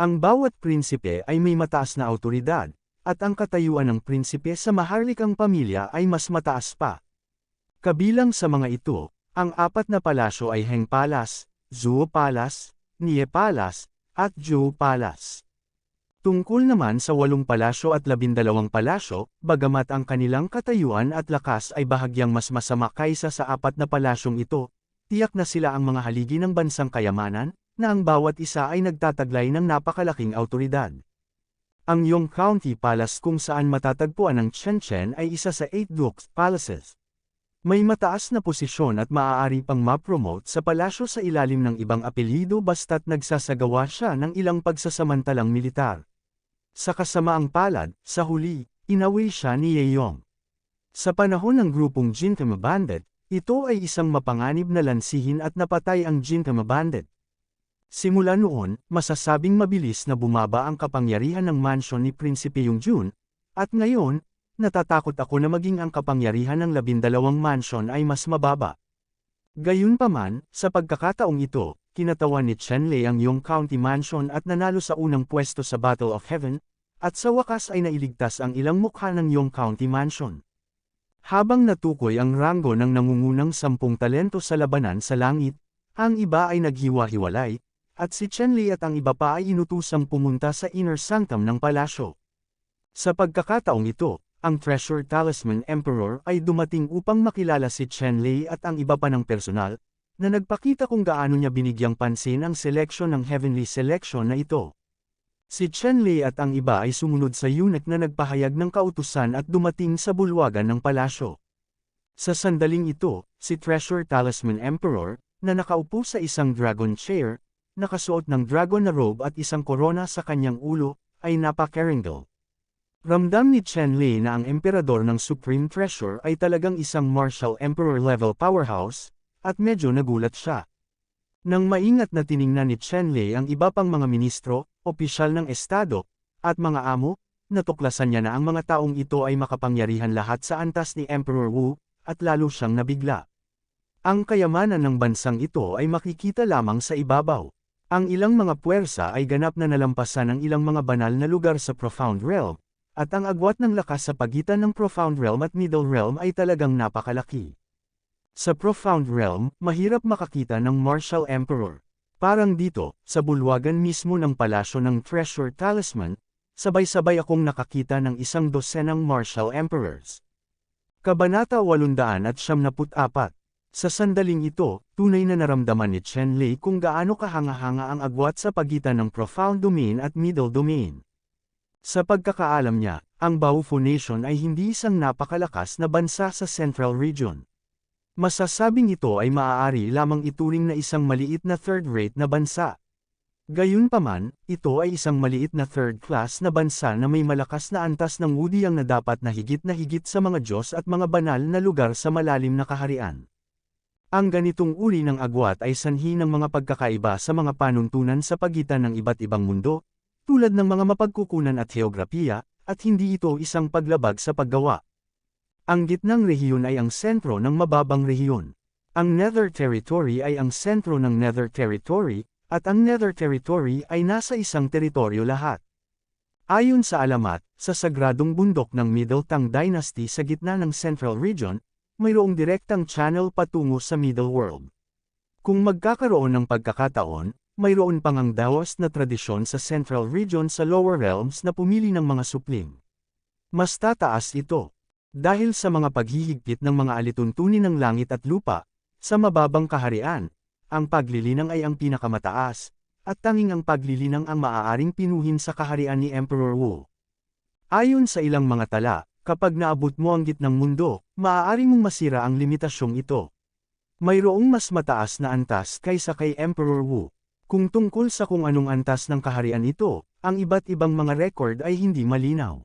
Ang bawat prinsipe ay may mataas na awtoridad, at ang katayuan ng prinsipe sa maharlikang pamilya ay mas mataas pa. Kabilang sa mga ito, ang 4 na palasyo ay Heng Palace, Zhuo Palace, Nie Palace, at Zhou Palace. Tungkol naman sa 8 palasyo at 12 palasyo, bagamat ang kanilang katayuan at lakas ay bahagyang mas masama kaysa sa 4 na palasyong ito, tiyak na sila ang mga haligi ng bansang kayamanan, na ang bawat isa ay nagtataglay ng napakalaking awtoridad. Ang Yong County Palace kung saan matatagpuan ang Shenzhen ay isa sa 8 Dukes Palaces. May mataas na posisyon at maaari pang ma-promote sa palasyo sa ilalim ng ibang apelyido basta't nagsasagawa siya ng ilang pagsasamantalang militar. Sa kasamaang palad, sa huli, inawi siya ni Yeyong. Sa panahon ng grupong Gintama Bandit, ito ay isang mapanganib na lansihin at napatay ang Gintama Bandit. Simula noon, masasabing mabilis na bumaba ang kapangyarihan ng mansyon ni Prinsipe Yongjun, at ngayon, natatakot ako na maging ang kapangyarihan ng 12 mansyon ay mas mababa. Gayunpaman, sa pagkakataong ito, kinatawan ni Chen Lei ang Yong County Mansion at nanalo sa unang pwesto sa Battle of Heaven, at sa wakas ay nailigtas ang ilang mukha ng Yong County Mansion. Habang natukoy ang ranggo ng nangungunang 10 talento sa labanan sa langit, ang iba ay naghiwa-hiwalay, at si Chen Lei at ang iba pa ay inutusang pumunta sa inner sanctum ng palasyo. Sa pagkakataong ito, ang Treasure Talisman Emperor ay dumating upang makilala si Chen Lei at ang iba pa ng personal, na nagpakita kung gaano niya binigyang pansin ang seleksyon ng Heavenly Selection na ito. Si Chen Lei at ang iba ay sumunod sa eunuch na nagpahayag ng kautusan at dumating sa bulwagan ng palasyo. Sa sandaling ito, si Treasure Talisman Emperor, na nakaupo sa isang dragon chair, nakasuot ng dragon na robe at isang korona sa kanyang ulo, ay napaka-regal. Ramdam ni Chen Lei na ang emperador ng Supreme Treasure ay talagang isang martial emperor level powerhouse, at medyo nagulat siya. Nang maingat na tiningnan ni Chen Lei ang iba pang mga ministro, opisyal ng estado, at mga amo, natuklasan niya na ang mga taong ito ay makapangyarihan lahat sa antas ni Emperor Wu, at lalo siyang nabigla. Ang kayamanan ng bansang ito ay makikita lamang sa ibabaw. Ang ilang mga puwersa ay ganap na nalampasan ang ilang mga banal na lugar sa Profound Realm, at ang agwat ng lakas sa pagitan ng Profound Realm at Middle Realm ay talagang napakalaki. Sa Profound Realm, mahirap makakita ng Martial Emperor. Parang dito, sa bulwagan mismo ng palasyo ng Treasure Talisman, sabay-sabay akong nakakita ng 100 Martial Emperors. Kabanata 874. Sa sandaling ito, tunay na naramdaman ni Chen Lei kung gaano kahanga-hanga ang agwat sa pagitan ng Profound Domain at Middle Domain. Sa pagkakaalam niya, ang Baofu Nation ay hindi isang napakalakas na bansa sa Central Region. Masasabing ito ay maaari lamang ituring na isang maliit na third-rate na bansa. Gayunpaman, ito ay isang maliit na third-class na bansa na may malakas na antas ng wudyang na dapat na higit sa mga Diyos at mga banal na lugar sa malalim na kaharian. Ang ganitong uri ng agwat ay sanhi ng mga pagkakaiba sa mga panuntunan sa pagitan ng iba't ibang mundo, tulad ng mga mapagkukunan at heograpiya, at hindi ito isang paglabag sa paggawa. Ang gitnang rehiyon ay ang sentro ng mababang rehiyon. Ang Nether Territory ay ang sentro ng Nether Territory, at ang Nether Territory ay nasa isang teritoryo lahat. Ayon sa alamat, sa sagradong bundok ng Middle Tang Dynasty sa gitna ng Central Region, mayroong direktang channel patungo sa Middle World. Kung magkakaroon ng pagkakataon, mayroon pang ang Daos na tradisyon sa Central Region sa Lower Realms na pumili ng mga supling. Mas tataas ito. Dahil sa mga paghihigpit ng mga alituntunin ng langit at lupa, sa mababang kaharian, ang paglilinang ay ang pinakamataas, at tanging ang paglilinang ang maaaring pinuhin sa kaharian ni Emperor Wu. Ayon sa ilang mga tala, kapag naabot mo ang gitnang mundo, maaari mong masira ang limitasyong ito. Mayroong mas mataas na antas kaysa kay Emperor Wu. Kung tungkol sa kung anong antas ng kaharian ito, ang iba't ibang mga record ay hindi malinaw.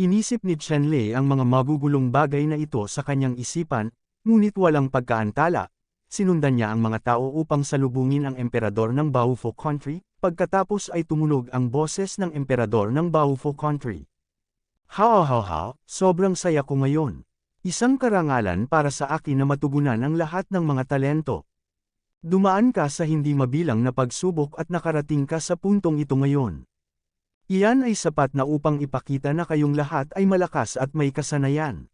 Inisip ni Chen Lei ang mga magugulong bagay na ito sa kanyang isipan, ngunit walang pagkaantala. Sinundan niya ang mga tao upang salubungin ang emperador ng Baofu Country, pagkatapos ay tumunog ang boses ng emperador ng Baofu Country. Ha, sobrang saya ko ngayon. Isang karangalan para sa akin na matugunan ang lahat ng mga talento. Dumaan ka sa hindi mabilang na pagsubok at nakarating ka sa puntong ito ngayon. Iyan ay sapat na upang ipakita na kayong lahat ay malakas at may kasanayan.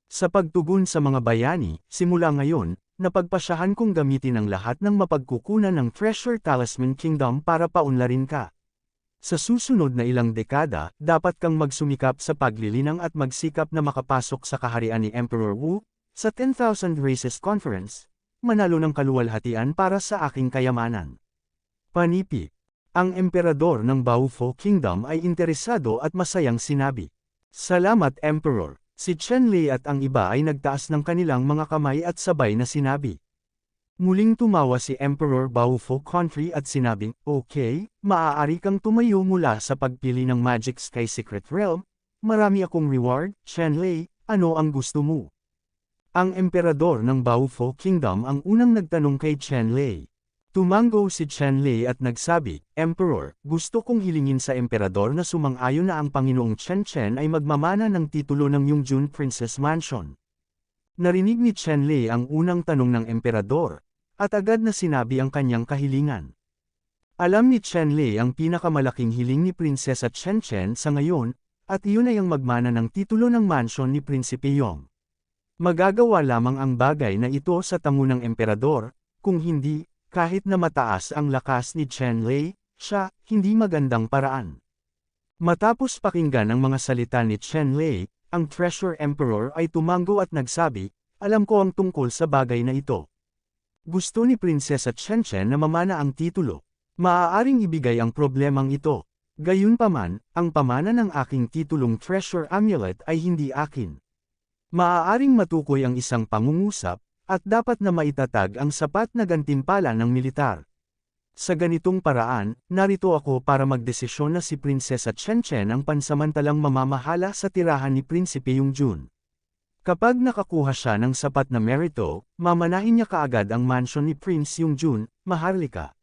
Sa pagtugon sa mga bayani, simula ngayon, napagpasyahan kong gamitin ang lahat ng mapagkukunan ng Treasure Talisman Kingdom para paunlarin ka. Sa susunod na ilang dekada, dapat kang magsumikap sa paglilinang at magsikap na makapasok sa kaharian ni Emperor Wu, sa 10,000 Races Conference, manalo ng kaluwalhatian para sa aking kayamanan. Panipik. Ang emperador ng Baofu Kingdom ay interesado at masayang sinabi. Salamat Emperor. Si Chen Lei at ang iba ay nagtaas ng kanilang mga kamay at sabay na sinabi. Muling tumawa si Emperor Baofu Country at sinabing, okay, maaari kang tumayo mula sa pagpili ng Magic Sky Secret Realm, marami akong reward, Chen Lei, ano ang gusto mo? Ang emperador ng Baofu Kingdom ang unang nagtanong kay Chen Lei. Tumango si Chen Lei at nagsabi, Emperor, gusto kong hilingin sa emperador na sumang-ayon na ang Panginoong Chen Chen ay magmamana ng titulo ng Yongjun Princess Mansion. Narinig ni Chen Lei ang unang tanong ng emperador, at agad na sinabi ang kanyang kahilingan. Alam ni Chen Lei ang pinakamalaking hiling ni Prinsesa Chen Chen sa ngayon, at iyon ay ang magmana ng titulo ng mansion ni Prinsipe Yong. Magagawa lamang ang bagay na ito sa tango ng emperador, kung hindi, kahit na mataas ang lakas ni Chen Lei, siya, hindi magandang paraan. Matapos pakinggan ang mga salita ni Chen Lei, ang Treasure Emperor ay tumango at nagsabi, alam ko ang tungkol sa bagay na ito. Gusto ni Prinsesa Chen Chen na mamana ang titulo. Maaaring ibigay ang problemang ito. Gayunpaman, ang pamana ng aking titulong Treasure Amulet ay hindi akin. Maaaring matukoy ang isang pangungusap, at dapat na maitatag ang sapat na gantimpala ng militar. Sa ganitong paraan, narito ako para magdesisyon na si Prinsesa Chen Chen ang pansamantalang mamamahala sa tirahan ni Prinsipe Yongjun. Kapag nakakuha siya ng sapat na merito, mamanahin niya kaagad ang mansion ni Prince Yongjun, Maharlika.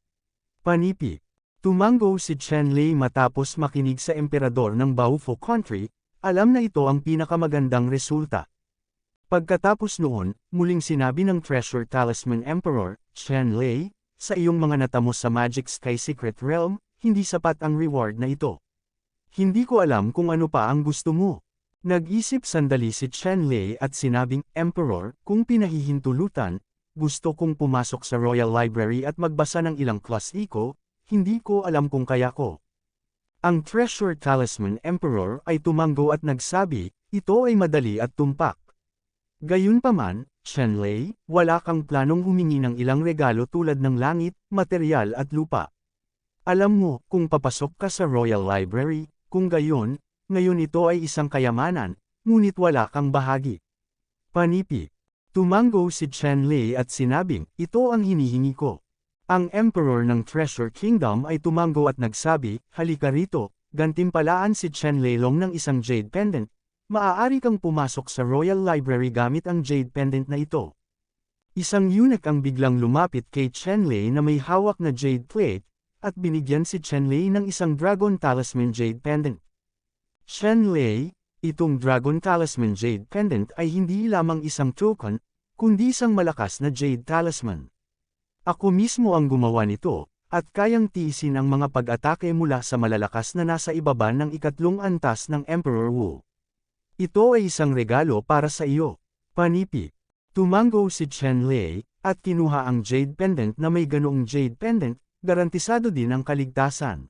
Panipik. Tumango si Chen Lei matapos makinig sa emperador ng Baofu Country, alam na ito ang pinakamagandang resulta. Pagkatapos noon, muling sinabi ng Treasure Talisman Emperor, Chen Lei, sa iyong mga natamo sa Magic Sky Secret Realm, hindi sapat ang reward na ito. Hindi ko alam kung ano pa ang gusto mo. Nag-isip sandali si Chen Lei at sinabing, Emperor, kung pinahihintulutan, gusto kong pumasok sa Royal Library at magbasa ng ilang klasiko, hindi ko alam kung kaya ko. Ang Treasure Talisman Emperor ay tumango at nagsabi, ito ay madali at tumpak. Gayunpaman, Chen Lei, wala kang planong humingi ng ilang regalo tulad ng langit, materyal at lupa. Alam mo, kung papasok ka sa Royal Library, kung gayon, ngayon ito ay isang kayamanan, ngunit wala kang bahagi. Panipik. Tumango si Chen Lei at sinabing, ito ang hinihingi ko. Ang Emperor ng Treasure Kingdom ay tumango at nagsabi, halika rito, gantimpalaan si Chen Lei Long ng isang jade pendant. Maaari kang pumasok sa Royal Library gamit ang jade pendant na ito. Isang eunuch ang biglang lumapit kay Chen Lei na may hawak na jade plate, at binigyan si Chen Lei ng isang Dragon Talisman Jade Pendant. Chen Lei, itong Dragon Talisman Jade Pendant ay hindi lamang isang token, kundi isang malakas na Jade Talisman. Ako mismo ang gumawa nito, at kayang tiisin ang mga pag-atake mula sa malalakas na nasa ibaba ng ikatlong antas ng Emperor Wu. Ito ay isang regalo para sa iyo. Panipi. Tumango si Chen Lei, at kinuha ang Jade Pendant na may ganoong Jade Pendant, garantisado din ang kaligtasan.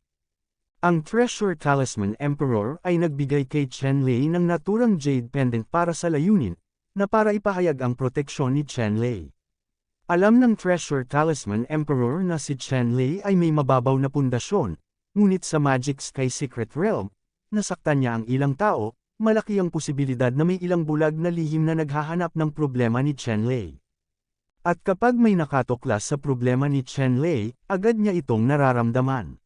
Ang Treasure Talisman Emperor ay nagbigay kay Chen Lei ng naturang Jade Pendant para sa layunin, na para ipahayag ang proteksyon ni Chen Lei. Alam ng Treasure Talisman Emperor na si Chen Lei ay may mababaw na pundasyon, ngunit sa Magic Sky Secret Realm, nasaktan niya ang ilang tao, malaki ang posibilidad na may ilang bulag na lihim na naghahanap ng problema ni Chen Lei. At kapag may nakatuklas sa problema ni Chen Lei, agad niya itong nararamdaman.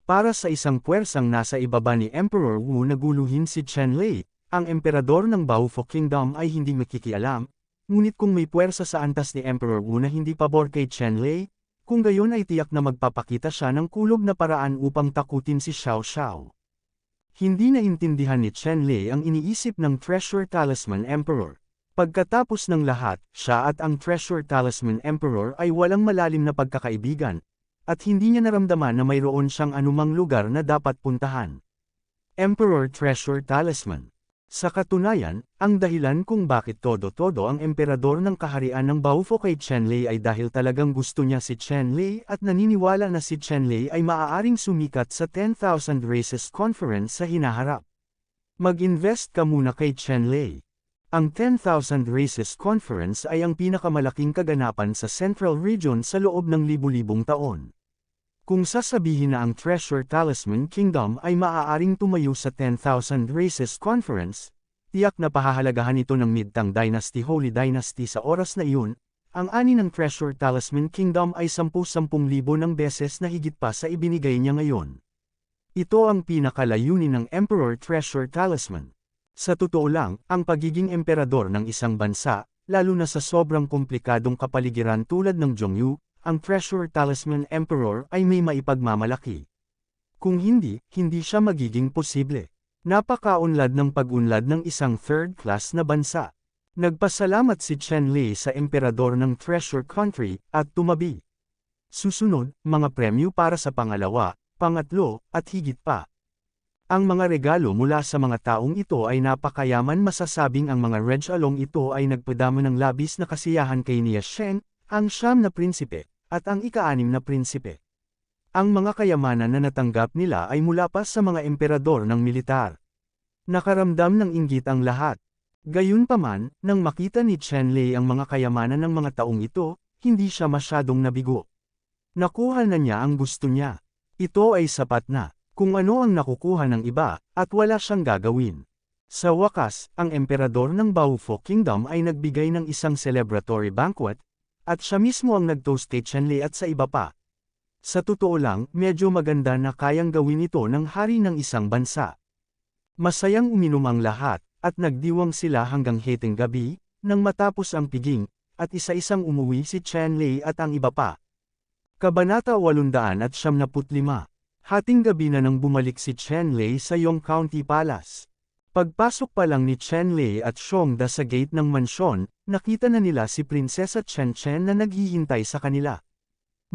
Para sa isang puwersang nasa ibaba ni Emperor Wu na guluhin si Chen Lei, ang emperador ng Baofu Kingdom ay hindi makikialam, ngunit kung may puwersa sa antas ni Emperor Wu na hindi pabor kay Chen Lei, kung gayon ay tiyak na magpapakita siya ng kulob na paraan upang takutin si Xiao Xiao. Hindi naintindihan ni Chen Lei ang iniisip ng Treasure Talisman Emperor. Pagkatapos ng lahat, siya at ang Treasure Talisman Emperor ay walang malalim na pagkakaibigan, at hindi niya naramdaman na mayroon siyang anumang lugar na dapat puntahan. Emperor Treasure Talisman. Sa katunayan, ang dahilan kung bakit todo-todo ang emperador ng kaharian ng Baofu kay Chen Lei ay dahil talagang gusto niya si Chen Lei at naniniwala na si Chen Lei ay maaaring sumikat sa 10,000 Races Conference sa hinaharap. Mag-invest ka muna kay Chen Lei. Ang 10,000 Races Conference ay ang pinakamalaking kaganapan sa Central Region sa loob ng libu-libong taon. Kung sasabihin na ang Treasure Talisman Kingdom ay maaaring tumayo sa 10,000 Races Conference, tiyak na pahahalagahan ito ng Mid-Tang Dynasty Holy Dynasty sa oras na iyon, ang ani ng Treasure Talisman Kingdom ay 10,000 ng beses na higit pa sa ibinigay niya ngayon. Ito ang pinakalayunin ng Emperor Treasure Talisman. Sa totoo lang, ang pagiging emperador ng isang bansa, lalo na sa sobrang komplikadong kapaligiran tulad ng Zhongyu, ang Treasure Talisman Emperor ay may maipagmamalaki. Kung hindi, hindi siya magiging posible. Napakaunlad ng pag-unlad ng isang third-class na bansa. Nagpasalamat si Chen Lei sa emperador ng Treasure Country, at tumabi. Susunod, mga premyo para sa pangalawa, pangatlo, at higit pa. Ang mga regalo mula sa mga taong ito ay napakayaman, masasabing ang mga regalong ito ay nagpadama ng labis na kasiyahan kay Nia Sheng, ang 9 na prinsipe, at ang ika-6 na prinsipe. Ang mga kayamanan na natanggap nila ay mula pa sa mga emperador ng militar. Nakaramdam ng inggit ang lahat. Gayunpaman, nang makita ni Chen Lei ang mga kayamanan ng mga taong ito, hindi siya masyadong nabigo. Nakuha na niya ang gusto niya. Ito ay sapat na, kung ano ang nakukuha ng iba, at wala siyang gagawin. Sa wakas, ang emperador ng Baofu Kingdom ay nagbigay ng isang celebratory banquet, at siya mismo ang nag-toast kay Chen Lei at sa iba pa. Sa totoo lang, medyo maganda na kayang gawin ito ng hari ng isang bansa. Masayang uminom ang lahat, at nagdiwang sila hanggang heteng gabi, nang matapos ang piging, at isa-isang umuwi si Chen Lei at ang iba pa. Kabanata 875. Hating gabi na nang bumalik si Chen Lei sa Yong County Palace. Pagpasok pa lang ni Chen Lei at Xiongda sa gate ng mansyon, nakita na nila si Prinsesa Chen Chen na naghihintay sa kanila.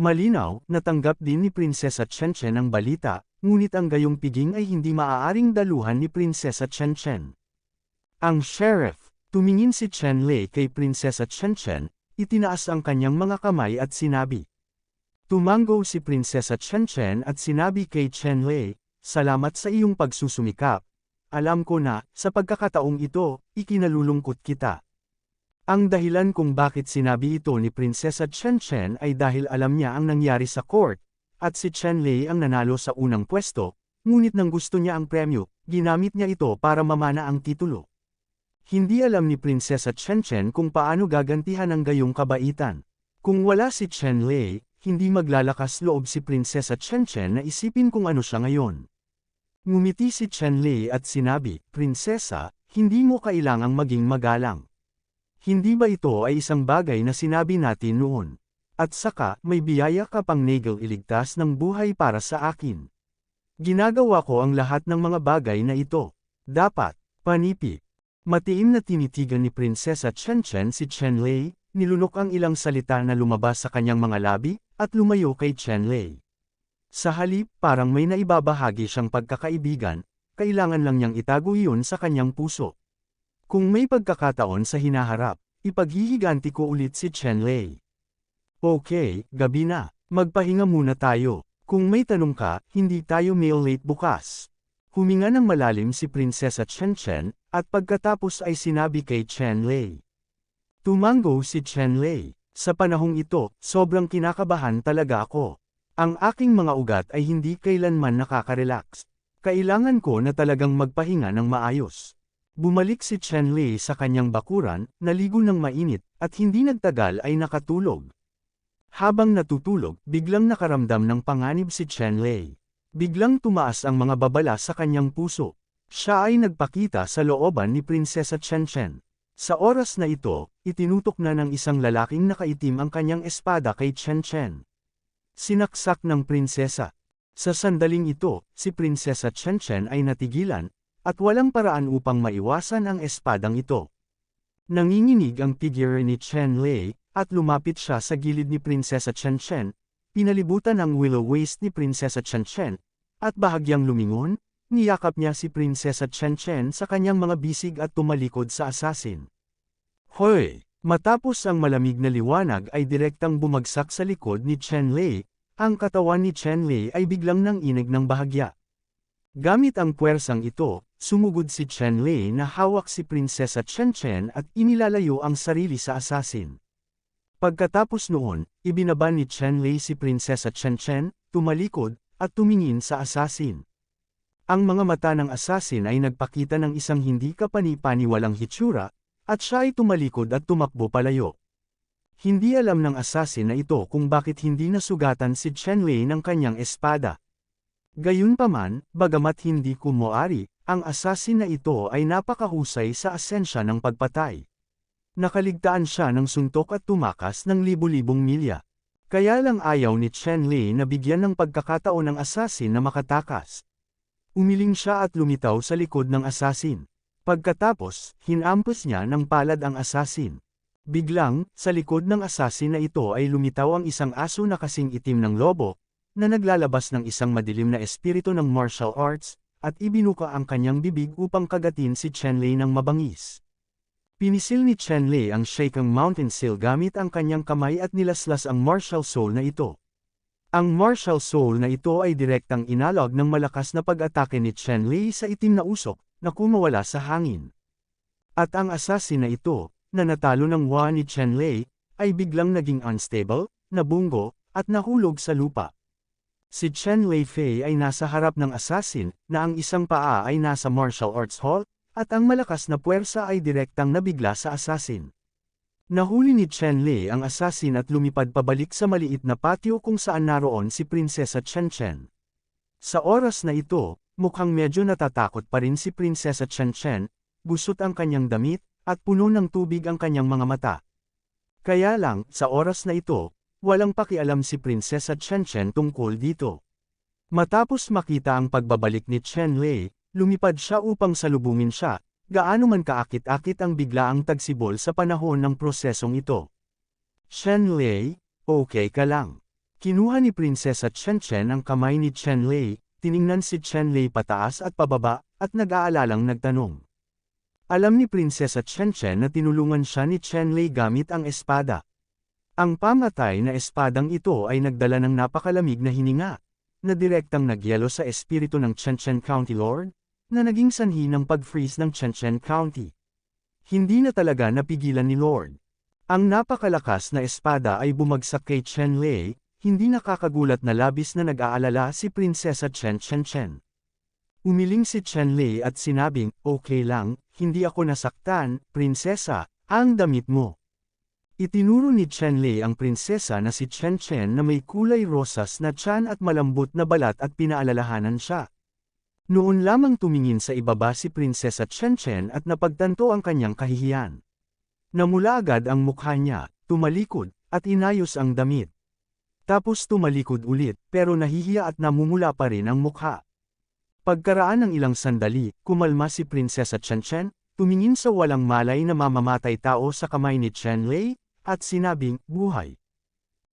Malinaw, natanggap din ni Prinsesa Chen Chen ang balita, ngunit ang gayong piging ay hindi maaaring daluhan ni Prinsesa Chen Chen. Ang sheriff, tumingin si Chen Lei kay Prinsesa Chen Chen, itinaas ang kanyang mga kamay at sinabi. Tumango si Prinsesa Chen Chen at sinabi kay Chen Lei, "Salamat sa iyong pagsusumikap. Alam ko na, sa pagkakataong ito, ikinalulungkot kita." Ang dahilan kung bakit sinabi ito ni Prinsesa Chen Chen ay dahil alam niya ang nangyari sa court, at si Chen Lei ang nanalo sa unang pwesto, ngunit nang gusto niya ang premyo, ginamit niya ito para mamana ang titulo. Hindi alam ni Prinsesa Chen Chen kung paano gagantihan ang gayong kabaitan. Kung wala si Chen Lei, hindi maglalakas loob si Prinsesa Chen Chen na isipin kung ano siya ngayon. Ngumiti si Chen Lei at sinabi, "Prinsesa, hindi mo kailangang maging magalang. Hindi ba ito ay isang bagay na sinabi natin noon? At saka, may biyaya ka pang nagel iligtas ng buhay para sa akin. Ginagawa ko ang lahat ng mga bagay na ito. Dapat, panipi." Matiim na tinitigan ni Prinsesa Chen si Chenlei, nilunok ang ilang salita na lumabas sa kanyang mga labi, at lumayo kay Chenlei. Sa halip, parang may naibabahagi siyang pagkakaibigan, kailangan lang niyang itago iyon sa kanyang puso. Kung may pagkakataon sa hinaharap, ipaghihiganti ko ulit si Chenlei. Okay, gabi na. Magpahinga muna tayo. Kung may tanong ka, hindi tayo mail late bukas. Huminga ng malalim si Prinsesa Chen, at pagkatapos ay sinabi kay Chenlei. Tumango si Chenlei. Sa panahong ito, sobrang kinakabahan talaga ako. Ang aking mga ugat ay hindi kailanman nakaka-relax. Kailangan ko na talagang magpahinga ng maayos. Bumalik si Chenlei sa kanyang bakuran, naligo ng mainit, at hindi nagtagal ay nakatulog. Habang natutulog, biglang nakaramdam ng panganib si Chenlei. Biglang tumaas ang mga babala sa kanyang puso. Siya ay nagpakita sa looban ni Prinsesa Chen. Sa oras na ito, itinutok na ng isang lalaking nakaitim ang kanyang espada kay Chen. Sinaksak ng prinsesa. Sa sandaling ito, si Prinsesa Chen ay natigilan, at walang paraan upang maiwasan ang espadang ito. Nanginginig ang figure ni Chenlei, at lumapit siya sa gilid ni Prinsesa Chen, pinalibutan ang willow waist ni Prinsesa Chen, at bahagyang lumingon, niyakap niya si Prinsesa Chen sa kanyang mga bisig at tumalikod sa assassin. Hoy! Matapos ang malamig na liwanag ay direktang bumagsak sa likod ni Chenlei, ang katawan ni Chenlei ay biglang nanginig ng bahagya. Gamit ang puwersang ito, sumugod si Chenlei na hawak si Prinsesa Chen at inilalayo ang sarili sa assassin. Pagkatapos noon, ibinaba ni Chenlei si Prinsesa Chen, tumalikod, at tumingin sa assassin. Ang mga mata ng assassin ay nagpakita ng isang hindi kapani-paniwalang hitsura, at siya ay tumalikod at tumakbo palayo. Hindi alam ng assassin na ito kung bakit hindi nasugatan si Chenlei ng kanyang espada. Gayunpaman, bagamat hindi kumuari, ang assassin na ito ay napakahusay sa asensya ng pagpatay. Nakaligtaan siya ng suntok at tumakas ng libu-libong milya. Kaya lang ayaw ni Chenlei na bigyan ng pagkakataon ng assassin na makatakas. Umiling siya at lumitaw sa likod ng assassin. Pagkatapos, hinampas niya ng palad ang assassin. Biglang, sa likod ng assassin na ito ay lumitaw ang isang aso na kasing itim ng lobo, na naglalabas ng isang madilim na espiritu ng martial arts, at ibinuka ang kanyang bibig upang kagatin si Chenlei ng mabangis. Pinisil ni Chenlei ang Shaking Mountain Seal gamit ang kanyang kamay at nilaslas ang martial soul na ito. Ang martial soul na ito ay direktang inalog ng malakas na pag-atake ni Chenlei sa itim na usok, na kumawala sa hangin. At ang assassin na ito, na natalo ng wa ni Chenlei, ay biglang naging unstable, nabunggo, at nahulog sa lupa. Si Chenlei Fei ay nasa harap ng assassin, na ang isang paa ay nasa martial arts hall, at ang malakas na puwersa ay direktang nabigla sa assassin. Nahuli ni Chenlei ang assassin at lumipad pabalik sa maliit na patio kung saan naroon si Prinsesa Chen. Sa oras na ito, mukhang medyo natatakot pa rin si Prinsesa Chen, gusot ang kanyang damit, at puno ng tubig ang kanyang mga mata. Kaya lang, sa oras na ito, walang pakialam si Prinsesa Chen tungkol dito. Matapos makita ang pagbabalik ni Chenlei, lumipad siya upang salubungin siya, gaano man kaakit-akit ang biglaang tagsibol sa panahon ng prosesong ito. Chenlei, okay ka lang. Kinuha ni Prinsesa Chen ang kamay ni Chenlei, tiningnan si Chenlei pataas at pababa, at nag-aalalang nagtanong. Alam ni Prinsesa Chen na tinulungan siya ni Chenlei gamit ang espada. Ang pamatay na espadang ito ay nagdala ng napakalamig na hininga, na direktang nagyelo sa espiritu ng Chen County Lord, na naging sanhi ng pag-freeze ng Chen County. Hindi na talaga napigilan ni Lord. Ang napakalakas na espada ay bumagsak kay Chenlei, hindi nakakagulat na labis na nag-aalala si Prinsesa Chen. Umiling si Chenlei at sinabing, okay lang, hindi ako nasaktan, prinsesa, ang damit mo. Itinuro ni Chenlei ang prinsesa na si Chen na may kulay rosas na tiyan at malambot na balat at pinaalalahanan siya. Noon lamang tumingin sa ibaba si Prinsesa Chen at napagtanto ang kanyang kahihiyan. Namula agad ang mukha niya, tumalikod, at inayos ang damit. Tapos tumalikod ulit, pero nahihiya at namumula pa rin ang mukha. Pagkaraan ng ilang sandali, kumalma si Prinsesa Chen, tumingin sa walang malay na mamamatay tao sa kamay ni Chen Lei, at sinabing, buhay.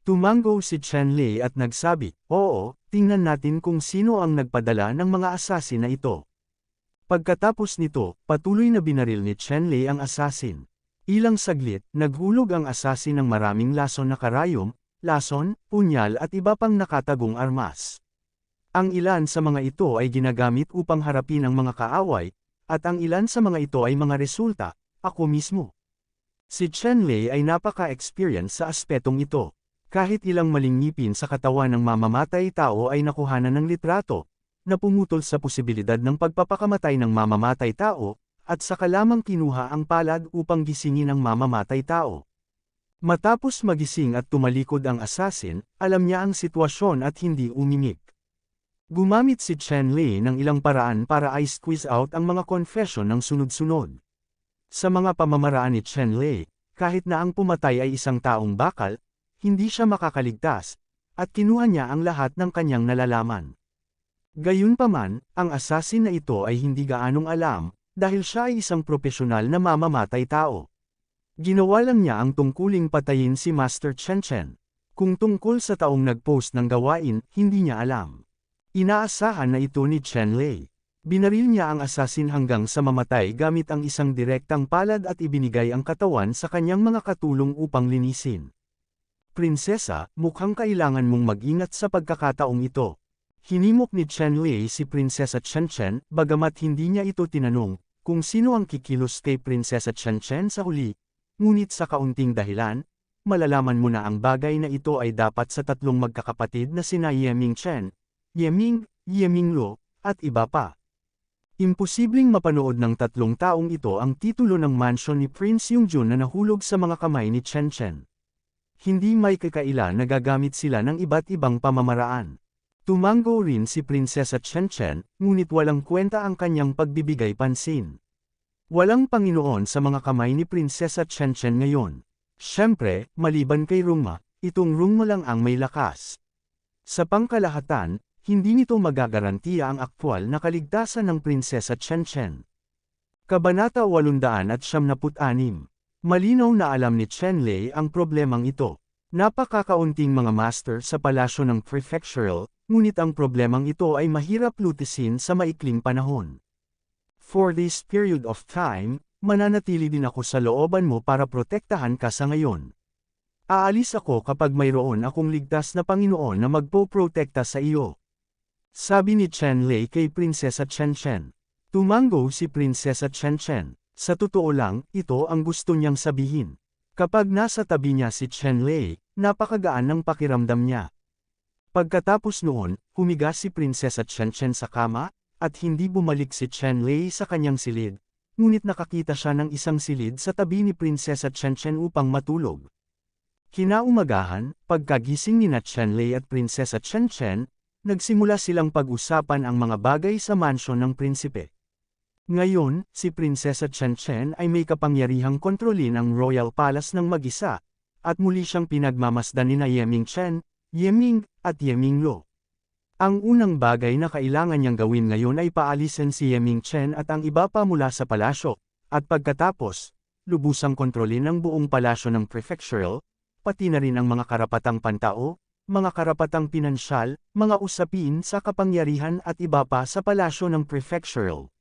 Tumango si Chen Lei at nagsabi, oo, tingnan natin kung sino ang nagpadala ng mga assassin na ito. Pagkatapos nito, patuloy na binaril ni Chen Lei ang assassin. Ilang saglit, naghulog ang assassin ng maraming lason na karayom, lason, punyal at iba pang nakatagong armas. Ang ilan sa mga ito ay ginagamit upang harapin ang mga kaaway, at ang ilan sa mga ito ay mga resulta, ako mismo. Si Chen Lei ay napaka-experience sa aspetong ito. Kahit ilang maling ngipin sa katawan ng mamamatay tao ay nakuhanan ng litrato, na pumutol sa posibilidad ng pagpapakamatay ng mamamatay tao, at saka lamang kinuha ang palad upang gisingin ang mamamatay tao. Matapos magising at tumalikod ang assassin, alam niya ang sitwasyon at hindi umimik. Gumamit si Chen Lei ng ilang paraan para i-squeeze out ang mga confession ng sunod-sunod. Sa mga pamamaraan ni Chen Lei, kahit na ang pumatay ay isang taong bakal, hindi siya makakaligtas, at kinuha niya ang lahat ng kanyang nalalaman. Gayunpaman, ang assassin na ito ay hindi gaanong alam, dahil siya ay isang propesyonal na mamamatay tao. Ginawa lang niya ang tungkuling patayin si Master Chen Chen. Kung tungkol sa taong nag-post ng gawain, hindi niya alam. Inaasahan na ito ni Chen Lei. Binaril niya ang assassin hanggang sa mamatay gamit ang isang direktang palad at ibinigay ang katawan sa kanyang mga katulong upang linisin. Prinsesa, mukhang kailangan mong mag-ingat sa pagkakataong ito. Hinimok ni Chen Lei si Prinsesa Chen Chen, bagamat hindi niya ito tinanong kung sino ang kikilos kay Prinsesa Chen Chen sa huli, ngunit sa kaunting dahilan, malalaman mo na ang bagay na ito ay dapat sa tatlong magkakapatid na sina Yeming Chen, Yeming, Yeming Luo, at iba pa. Imposibleng mapanood ng tatlong taong ito ang titulo ng mansyon ni Prince Yongjun na nahulog sa mga kamay ni Chen Chen. Hindi may kakaila na gagamit sila ng iba't ibang pamamaraan. Tumango rin si Prinsesa Chen Chen, ngunit walang kwenta ang kanyang pagbibigay pansin. Walang Panginoon sa mga kamay ni Prinsesa Chen Chen ngayon. Siyempre, maliban kay Rungma, itong Rungma lang ang may lakas. Sa pangkalahatan, hindi nito magagarantiya ang aktwal na kaligtasan ng Prinsesa Chen Chen. Kabanata 876. Malinaw na alam ni Chen Lei ang problemang ito. Napakakaunting mga master sa palasyo ng prefectural, ngunit ang problemang ito ay mahirap lutisin sa maikling panahon. For this period of time, mananatili din ako sa looban mo para protektahan ka sa ngayon. Aalis ako kapag mayroon akong ligtas na Panginoon na magpoprotekta sa iyo. Sabi ni Chen Lei kay Prinsesa Chen Chen. Tumango si Prinsesa Chen Chen. Sa totoo lang, ito ang gusto niyang sabihin. Kapag nasa tabi niya si Chen Lei, napakagaan ng pakiramdam niya. Pagkatapos noon, humiga si Prinsesa Chen Chen sa kama, at hindi bumalik si Chen Lei sa kanyang silid, ngunit nakakita siya ng isang silid sa tabi ni Prinsesa Chen Chen upang matulog. Kinaumagahan, pagkagising ni Chen Lei at Prinsesa Chen Chen, nagsimula silang pag-usapan ang mga bagay sa mansyon ng prinsipe. Ngayon, si Prinsesa Chen Chen ay may kapangyarihang kontrolin ang Royal Palace ng mag-isa, at muli siyang pinagmamasdan ni Yeming Chen, Yeming, at Yeming Luo. Ang unang bagay na kailangan niyang gawin ngayon ay paalisin si Yeming Chen at ang iba pa mula sa palasyo, at pagkatapos, lubusang kontrolin ang buong palasyo ng prefectural, pati na rin ang mga karapatang pantao, mga karapatang pinansyal, mga usapin sa kapangyarihan at iba pa sa palasyo ng prefectural.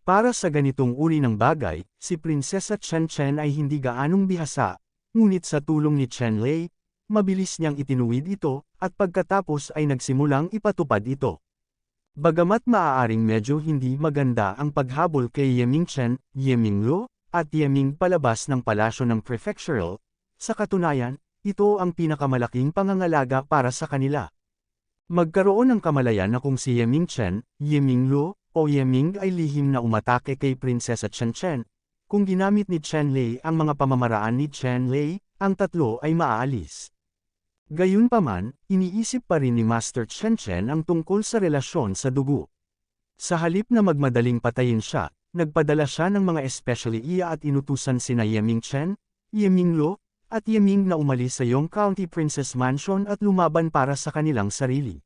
Para sa ganitong uri ng bagay, si Prinsesa Chen Chen ay hindi gaanong bihasa, ngunit sa tulong ni Chen Lei, mabilis niyang itinuwid ito, at pagkatapos ay nagsimulang ipatupad ito. Bagamat maaaring medyo hindi maganda ang paghabol kay Yeming Chen, Yeming Luo, at Yeming palabas ng palasyo ng prefectural, sa katunayan, ito ang pinakamalaking pangangalaga para sa kanila. Magkaroon ng kamalayan na kung si Yeming Chen, Yeming Luo, o Yeming ay lihim na umatake kay Prinsesa Chen Chen. Kung ginamit ni Chen Lei ang mga pamamaraan ni Chen Lei, ang tatlo ay maaalis. Gayunpaman, iniisip pa rin ni Master Chen Chen ang tungkol sa relasyon sa dugo. Sa halip na magmadaling patayin siya, nagpadala siya ng mga especially iya at inutusan sina Yeming Chen, Yeming Luo, at Yeming na umalis sa Yong County Princess Mansion at lumaban para sa kanilang sarili.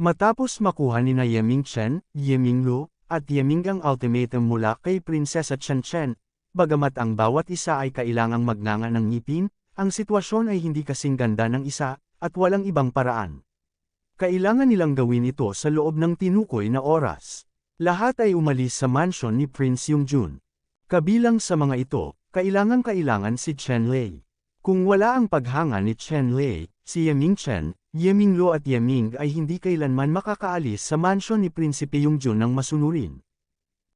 Matapos makuha ni Yeming Chen, Yeming Luo, at Yeming ang ultimatum mula kay Prinsesa Chen. Bagamat ang bawat isa ay kailangang magnanga ng ngipin, ang sitwasyon ay hindi kasing ganda ng isa, at walang ibang paraan. Kailangan nilang gawin ito sa loob ng tinukoy na oras. Lahat ay umalis sa mansion ni Prince Yongjun. Kabilang sa mga ito, kailangan si Chen Lei. Kung wala ang paghanga ni Chen Lei, si Yeming Chen, Yeming Luo at Yeming ay hindi kailanman makakaalis sa mansion ni Prinsipe Yongjun ng masunurin.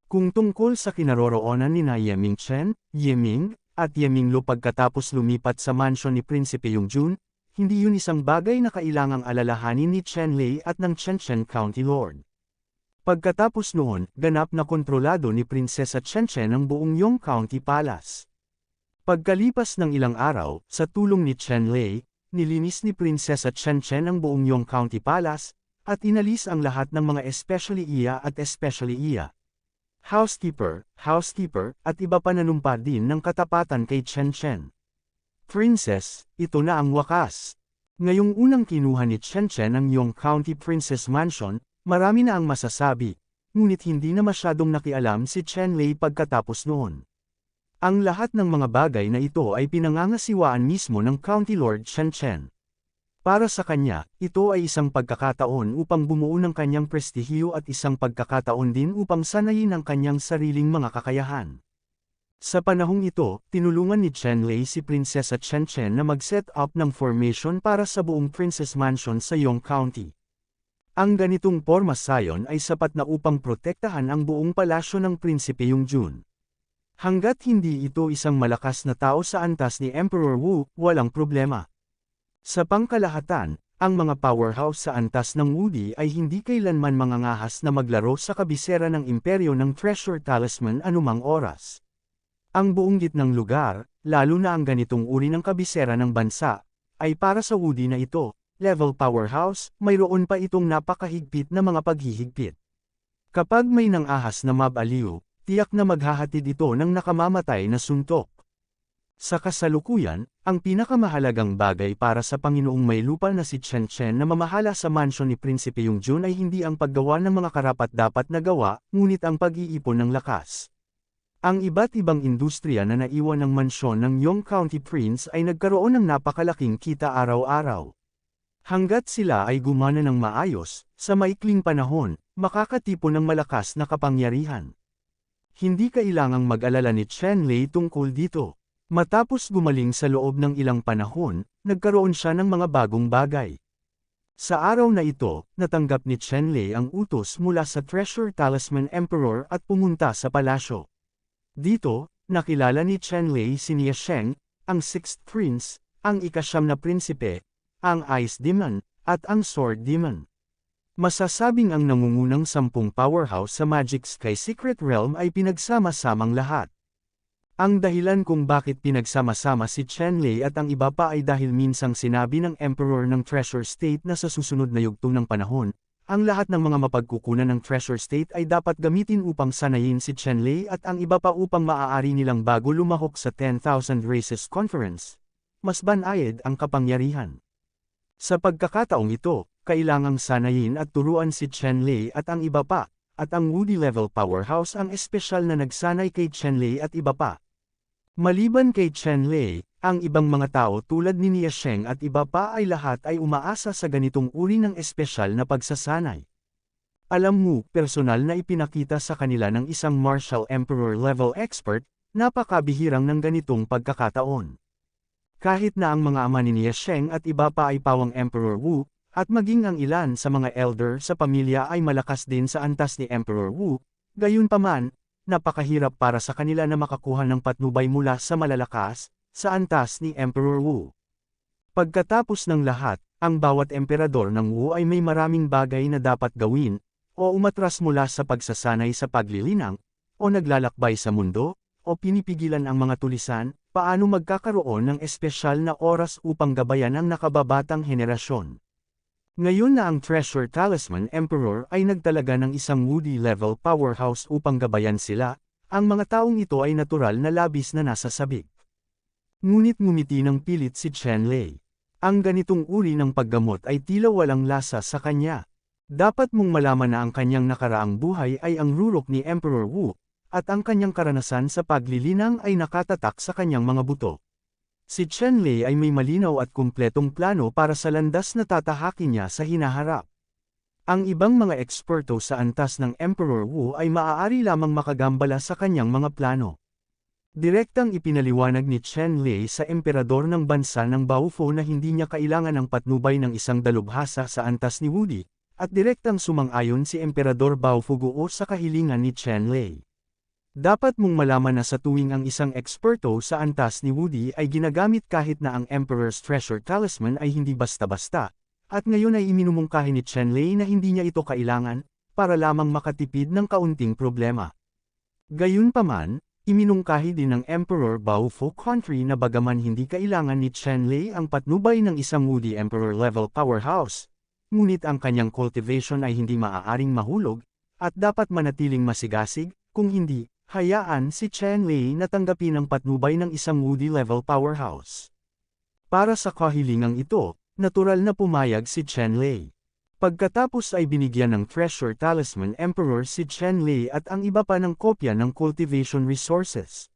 Kung tungkol sa kinaroroonan ni na Yeming Chen, Yeming, at Yeming Luo pagkatapos lumipat sa mansion ni Prinsipe Yongjun, hindi yun isang bagay na kailangang alalahanin ni Chen Lei at ng Chen County Lord. Pagkatapos noon, ganap na kontrolado ni Prinsesa Chen ang buong Yong County Palace. Pagkalipas ng ilang araw, sa tulong ni Chen Lei, nilinis ni Prinsesa Chen ang buong Yong County Palace, at inalis ang lahat ng mga especially iya, housekeeper, at iba pa nanumpa din ng katapatan kay Chen. Princess, ito na ang wakas. Ngayong unang kinuha ni Chen ang Yong County Princess Mansion, marami na ang masasabi, ngunit hindi na masyadong nakialam si Chen Lei pagkatapos noon. Ang lahat ng mga bagay na ito ay pinangangasiwaan mismo ng County Lord Chen. Para sa kanya, ito ay isang pagkakataon upang bumuo ng kanyang prestihiyo at isang pagkakataon din upang sanayin ang kanyang sariling mga kakayahan. Sa panahong ito, tinulungan ni Chen Lei si Prinsesa Chen na mag-set up ng formation para sa buong Princess Mansion sa Yong County. Ang ganitong porma sayon ay sapat na upang protektahan ang buong palasyo ng Prinsipe Yongjun. Hanggat hindi ito isang malakas na tao sa antas ni Emperor Wu, walang problema. Sa pangkalahatan, ang mga powerhouse sa antas ng Wudi ay hindi kailanman mangangahas na maglaro sa kabisera ng imperyo ng Treasure Talisman anumang oras. Ang buong gitnang lugar, lalo na ang ganitong uri ng kabisera ng bansa, ay para sa Wudi na ito, level powerhouse, mayroon pa itong napakahigpit na mga paghihigpit. Kapag may nangahas na mabaliw, tiyak na maghahatid ito ng nakamamatay na suntok. Sa kasalukuyan, ang pinakamahalagang bagay para sa Panginoong may lupa na si Chen na mamahala sa mansion ni Prinsipe Yongjun ay hindi ang paggawa ng mga karapat-dapat na gawa, ngunit ang pag-iipon ng lakas. Ang iba't ibang industriya na naiwan ng mansyon ng Yong County Prince ay nagkaroon ng napakalaking kita araw-araw. Hanggat sila ay gumana ng maayos, sa maikling panahon, makakatipon ng malakas na kapangyarihan. Hindi kailangang mag-alala ni Chen Lei tungkol dito. Matapos gumaling sa loob ng ilang panahon, nagkaroon siya ng mga bagong bagay. Sa araw na ito, natanggap ni Chen Lei ang utos mula sa Treasure Talisman Emperor at pumunta sa palasyo. Dito, nakilala ni Chen Lei si Nia Sheng, ang 6th Prince, ang ika-9 na prinsipe, ang Ice Demon, at ang Sword Demon. Masasabing ang nangungunang 10 powerhouse sa Magic Sky Secret Realm ay pinagsama-samang lahat. Ang dahilan kung bakit pinagsama-sama si Chen Lei at ang iba pa ay dahil minsang sinabi ng Emperor ng Treasure State na sa susunod na yugto ng panahon, ang lahat ng mga mapagkukunan ng Treasure State ay dapat gamitin upang sanayin si Chen Lei at ang iba pa upang maaari nilang bago lumahok sa 10,000 Races Conference. Mas banayad ang kapangyarihan. Sa pagkakataong ito, kailangang sanayin at turuan si Chen Lei at ang iba pa, at ang Wudi level powerhouse ang espesyal na nagsanay kay Chen Lei at iba pa. Maliban kay Chen Lei, ang ibang mga tao tulad ni Nia Sheng at iba pa ay lahat ay umaasa sa ganitong uri ng espesyal na pagsasanay. Alam mo, personal na ipinakita sa kanila ng isang martial emperor level expert, napakabihirang ng ganitong pagkakataon. Kahit na ang mga ama ni Nia Sheng at iba pa ay pawang Emperor Wu, at maging ang ilan sa mga elder sa pamilya ay malakas din sa antas ni Emperor Wu, gayunpaman, napakahirap para sa kanila na makakuha ng patnubay mula sa malalakas, sa antas ni Emperor Wu. Pagkatapos ng lahat, ang bawat emperador ng Wu ay may maraming bagay na dapat gawin, o umatras mula sa pagsasanay sa paglilinang, o naglalakbay sa mundo, o pinipigilan ang mga tulisan, paano magkakaroon ng espesyal na oras upang gabayan ang nakababatang henerasyon. Ngayon na ang Treasure Talisman Emperor ay nagtalaga ng isang Wudi-level powerhouse upang gabayan sila, ang mga taong ito ay natural na labis na nasa sabik. Ngunit ngumiti ng pilit si Chen Lei. Ang ganitong uri ng paggamot ay tila walang lasa sa kanya. Dapat mong malaman na ang kanyang nakaraang buhay ay ang rurok ni Emperor Wu, at ang kanyang karanasan sa paglilinang ay nakatatak sa kanyang mga buto. Si Chen Lei ay may malinaw at kumpletong plano para sa landas na tatahakin niya sa hinaharap. Ang ibang mga eksperto sa antas ng Emperor Wu ay maaari lamang makagambala sa kanyang mga plano. Direktang ipinaliwanag ni Chen Lei sa emperador ng bansa ng Baofu na hindi niya kailangan ng patnubay ng isang dalubhasa sa antas ni Wu Di, at direktang sumang-ayon si Emperador Baofu Guo sa kahilingan ni Chen Lei. Dapat mong malaman na sa tuwing ang isang eksperto sa antas ni Wu Di ay ginagamit kahit na ang Emperor's Treasure Talisman ay hindi basta-basta, at ngayon ay iminumungkahi ni Chen Lei na hindi niya ito kailangan, para lamang makatipid ng kaunting problema. Gayunpaman, iminungkahi din ng Emperor Baofu Country na bagaman hindi kailangan ni Chen Lei ang patnubay ng isang Wu Di Emperor-level powerhouse, ngunit ang kanyang cultivation ay hindi maaaring mahulog, at dapat manatiling masigasig, kung hindi, hayaan si Chen Lei na tanggapin ang patnubay ng isang Wu Di-level powerhouse. Para sa kahilingang ito, natural na pumayag si Chen Lei. Pagkatapos ay binigyan ng Treasure Talisman Emperor si Chen Lei at ang iba pa ng kopya ng cultivation resources.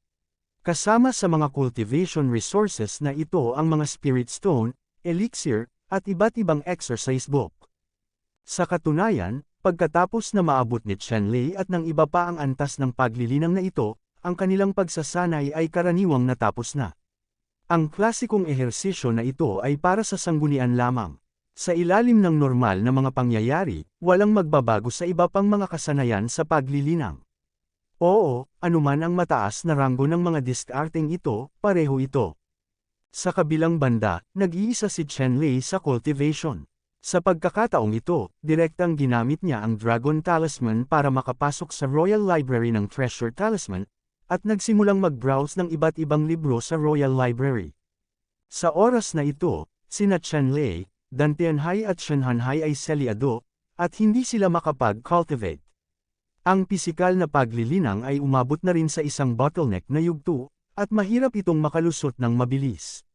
Kasama sa mga cultivation resources na ito ang mga Spirit Stone, Elixir, at iba't ibang exercise book. Sa katunayan, pagkatapos na maabot ni Chen Lei at ng iba pa ang antas ng paglilinang na ito, ang kanilang pagsasanay ay karaniwang natapos na. Ang klasikong ehersisyo na ito ay para sa sanggunian lamang. Sa ilalim ng normal na mga pangyayari, walang magbabago sa iba pang mga kasanayan sa paglilinang. Oo, anuman ang mataas na ranggo ng mga diskarteng ito, pareho ito. Sa kabilang banda, nag-iisa si Chen Lei sa cultivation. Sa pagkakataong ito, direktang ginamit niya ang Dragon Talisman para makapasok sa Royal Library ng Treasure Talisman, at nagsimulang mag-browse ng iba't ibang libro sa Royal Library. Sa oras na ito, sina Chen Lei, Dan Tianhai at Shen Hanhai ay selyado, at hindi sila makapag-cultivate. Ang pisikal na paglilinang ay umabot na rin sa isang bottleneck na yugto, at mahirap itong makalusot ng mabilis.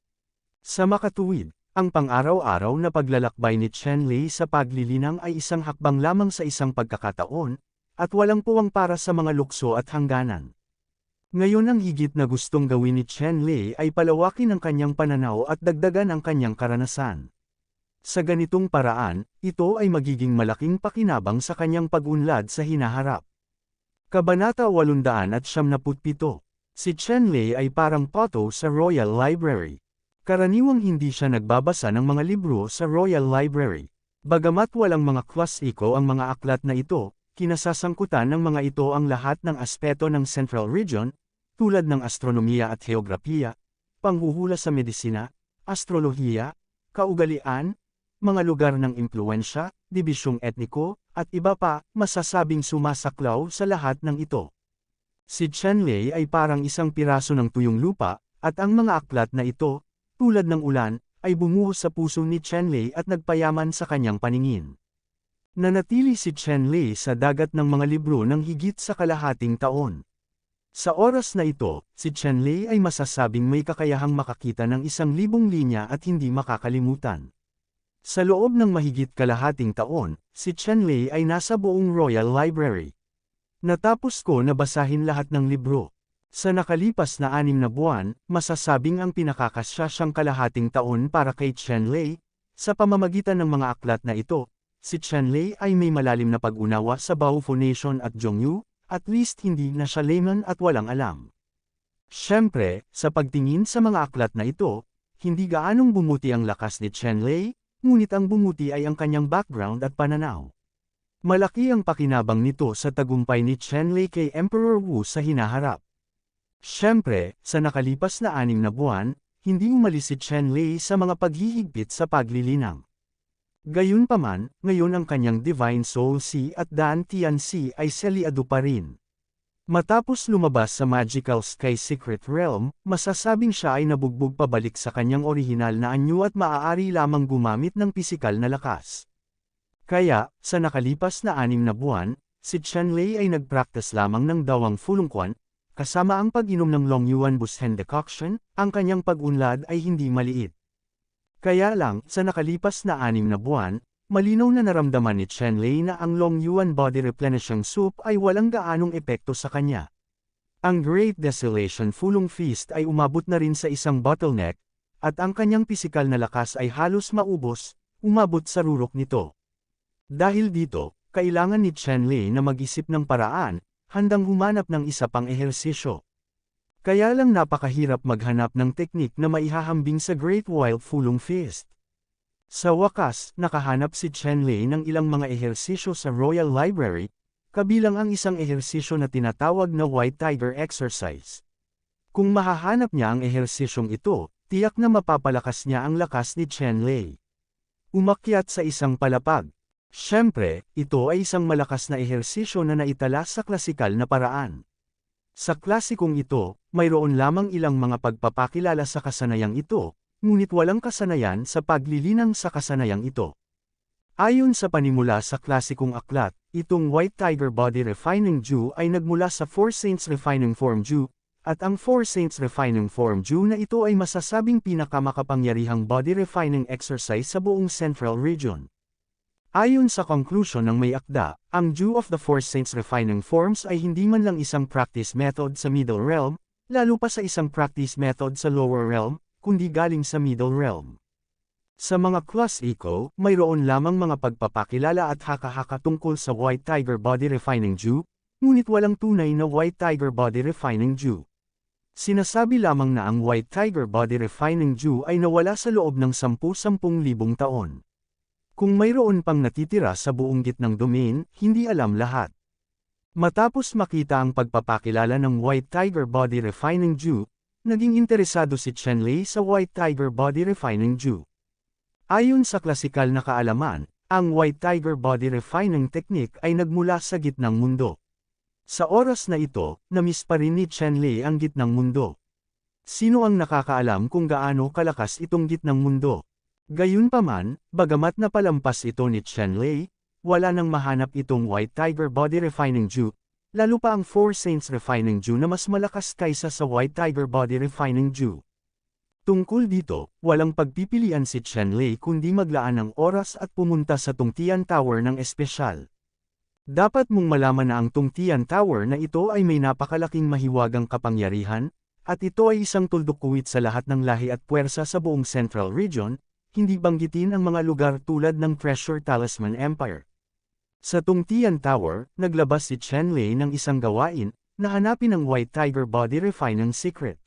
Sa makatuwid, ang pang-araw-araw na paglalakbay ni Chen Lei sa paglilinang ay isang hakbang lamang sa isang pagkakataon, at walang puwang para sa mga lukso at hangganan. Ngayon ang higit na gustong gawin ni Chen Lei ay palawakin ang kanyang pananaw at dagdagan ang kanyang karanasan. Sa ganitong paraan, ito ay magiging malaking pakinabang sa kanyang pag-unlad sa hinaharap. Kabanata 877. Si Chen Lei ay parang poto sa Royal Library. Karaniwang hindi siya nagbabasa ng mga libro sa Royal Library. Bagamat walang mga klasiko ang mga aklat na ito, kinasasangkutan ng mga ito ang lahat ng aspeto ng Central Region, tulad ng astronomiya at heograpiya, panghuhula sa medisina, astrolohiya, kaugalian, mga lugar ng impluensya, dibisyong etniko, at iba pa, masasabing sumasaklaw sa lahat ng ito. Si Chen Lei ay parang isang piraso ng tuyong lupa, at ang mga aklat na ito, tulad ng ulan, ay bumuhos sa puso ni Chen Lei at nagpayaman sa kanyang paningin. Nanatili si Chen Lei sa dagat ng mga libro ng higit sa kalahating taon. Sa oras na ito, si Chen Lei ay masasabing may kakayahang makakita ng 1,000 linya at hindi makakalimutan. Sa loob ng mahigit kalahating taon, si Chen Lei ay nasa buong Royal Library. Natapos ko na basahin lahat ng libro. Sa nakalipas na 6 na buwan, masasabing ang pinakakasya siyang kalahating taon para kay Chen Lei. Sa pamamagitan ng mga aklat na ito, si Chen Lei ay may malalim na pag-unawa sa Baofu Nation at Zhongyu, at least hindi na siya layman at walang alam. Siyempre, sa pagtingin sa mga aklat na ito, hindi gaanong bumuti ang lakas ni Chen Lei, ngunit ang bumuti ay ang kanyang background at pananaw. Malaki ang pakinabang nito sa tagumpay ni Chen Lei kay Emperor Wu sa hinaharap. Siyempre, sa nakalipas na 6 na buwan, hindi umalis si Chen Lei sa mga paghihigpit sa paglilinang. Gayunpaman, ngayon ang kanyang Divine Soul Sea at Dan Tian Sea ay selyado pa rin. Matapos lumabas sa Magical Sky Secret Realm, masasabing siya ay nabugbog pabalik sa kanyang orihinal na anyo at maaari lamang gumamit ng pisikal na lakas. Kaya, sa nakalipas na 6 na buwan, si Chen Lei ay nagpractice lamang ng dawang fulungkwan, kasama ang pag-inom ng Long Yuan Bushen Decoction, ang kanyang pag-unlad ay hindi maliit. Kaya lang, sa nakalipas na 6 na buwan, malinaw na naramdaman ni Chen Lei na ang Long Yuan Body Replenishing Soup ay walang gaanong epekto sa kanya. Ang Great Desolation Fulong Feast ay umabot na rin sa isang bottleneck, at ang kanyang pisikal na lakas ay halos maubos, umabot sa rurok nito. Dahil dito, kailangan ni Chen Lei na mag-isip ng paraan, handang humanap ng isa pang ehersisyo. Kaya lang napakahirap maghanap ng teknik na maihahambing sa Great Wild Fulong Feast. Sa wakas, nakahanap si Chen Lei ng ilang mga ehersisyo sa Royal Library, kabilang ang isang ehersisyo na tinatawag na White Tiger Exercise. Kung mahahanap niya ang ehersisyong ito, tiyak na mapapalakas niya ang lakas ni Chen Lei. Umakyat sa isang palapag. Siyempre, ito ay isang malakas na ehersisyo na naitala sa klasikal na paraan. Sa klasikong ito, mayroon lamang ilang mga pagpapakilala sa kasanayang ito, ngunit walang kasanayan sa paglilinang sa kasanayang ito. Ayon sa panimula sa klasikong aklat, itong White Tiger Body Refining Dew ay nagmula sa Four Saints Refining Form Dew, at ang Four Saints Refining Form Dew na ito ay masasabing pinakamakapangyarihang body refining exercise sa buong Central Region. Ayon sa conclusion ng may akda, ang Dew of the Four Saints Refining Forms ay hindi man lang isang practice method sa Middle Realm, lalo pa sa isang practice method sa Lower Realm, kundi galing sa Middle Realm. Sa mga class eco, mayroon lamang mga pagpapakilala at haka-haka tungkol sa White Tiger Body Refining Dew, ngunit walang tunay na White Tiger Body Refining Dew. Sinasabi lamang na ang White Tiger Body Refining Dew ay nawala sa loob ng 10,000 taon. Kung mayroon pang natitira sa buong gitnang domain, hindi alam lahat. Matapos makita ang pagpapakilala ng White Tiger Body Refining Dew, naging interesado si Chen Lei sa White Tiger Body Refining Dew. Ayon sa klasikal na kaalaman, ang White Tiger Body Refining Technique ay nagmula sa gitnang mundo. Sa oras na ito, na-miss pa rin ni Chen Lei ang gitnang mundo. Sino ang nakakaalam kung gaano kalakas itong gitnang mundo? Gayunpaman, bagamat napalampas ito ni Chen Lei, wala nang mahanap itong White Tiger Body Refining Dew, lalo pa ang Four Saints Refining Dew na mas malakas kaysa sa White Tiger Body Refining Dew. Tungkol dito, walang pagpipilian si Chen Lei kundi maglaan ng oras at pumunta sa Tungtian Tower ng espesyal. Dapat mong malaman na ang Tungtian Tower na ito ay may napakalaking mahiwagang kapangyarihan, at ito ay isang tuldukuwit sa lahat ng lahi at puwersa sa buong Central Region, hindi banggitin ang mga lugar tulad ng Treasure Talisman Empire. Sa Tungtian Tower, naglabas si Chen Lei ng isang gawain, na hanapin ang White Tiger Body Refining Secret.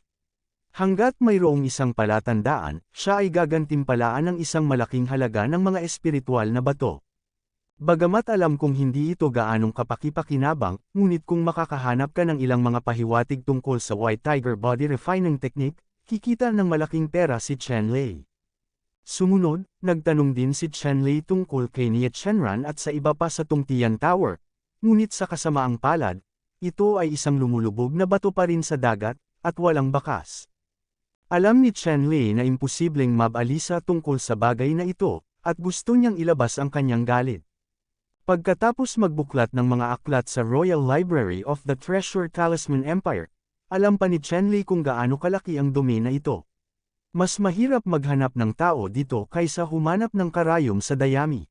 Hanggat mayroong isang palatandaan, siya ay gagantimpalaan ng isang malaking halaga ng mga espiritual na bato. Bagamat alam kong hindi ito gaanong kapaki-pakinabang, ngunit kung makakahanap ka ng ilang mga pahiwatig tungkol sa White Tiger Body Refining Technique, kikita ng malaking pera si Chen Lei. Sumunod, nagtanong din si Chen Lei tungkol kay Nie Chenran at sa iba pa sa Tungtian Tower, ngunit sa kasamaang palad, ito ay isang lumulubog na bato pa rin sa dagat, at walang bakas. Alam ni Chen Lei na imposibleng mabalisa tungkol sa bagay na ito, at gusto niyang ilabas ang kanyang galit. Pagkatapos magbuklat ng mga aklat sa Royal Library of the Treasure Talisman Empire, alam pa ni Chen Lei kung gaano kalaki ang domain na ito. Mas mahirap maghanap ng tao dito kaysa humanap ng karayom sa dayami.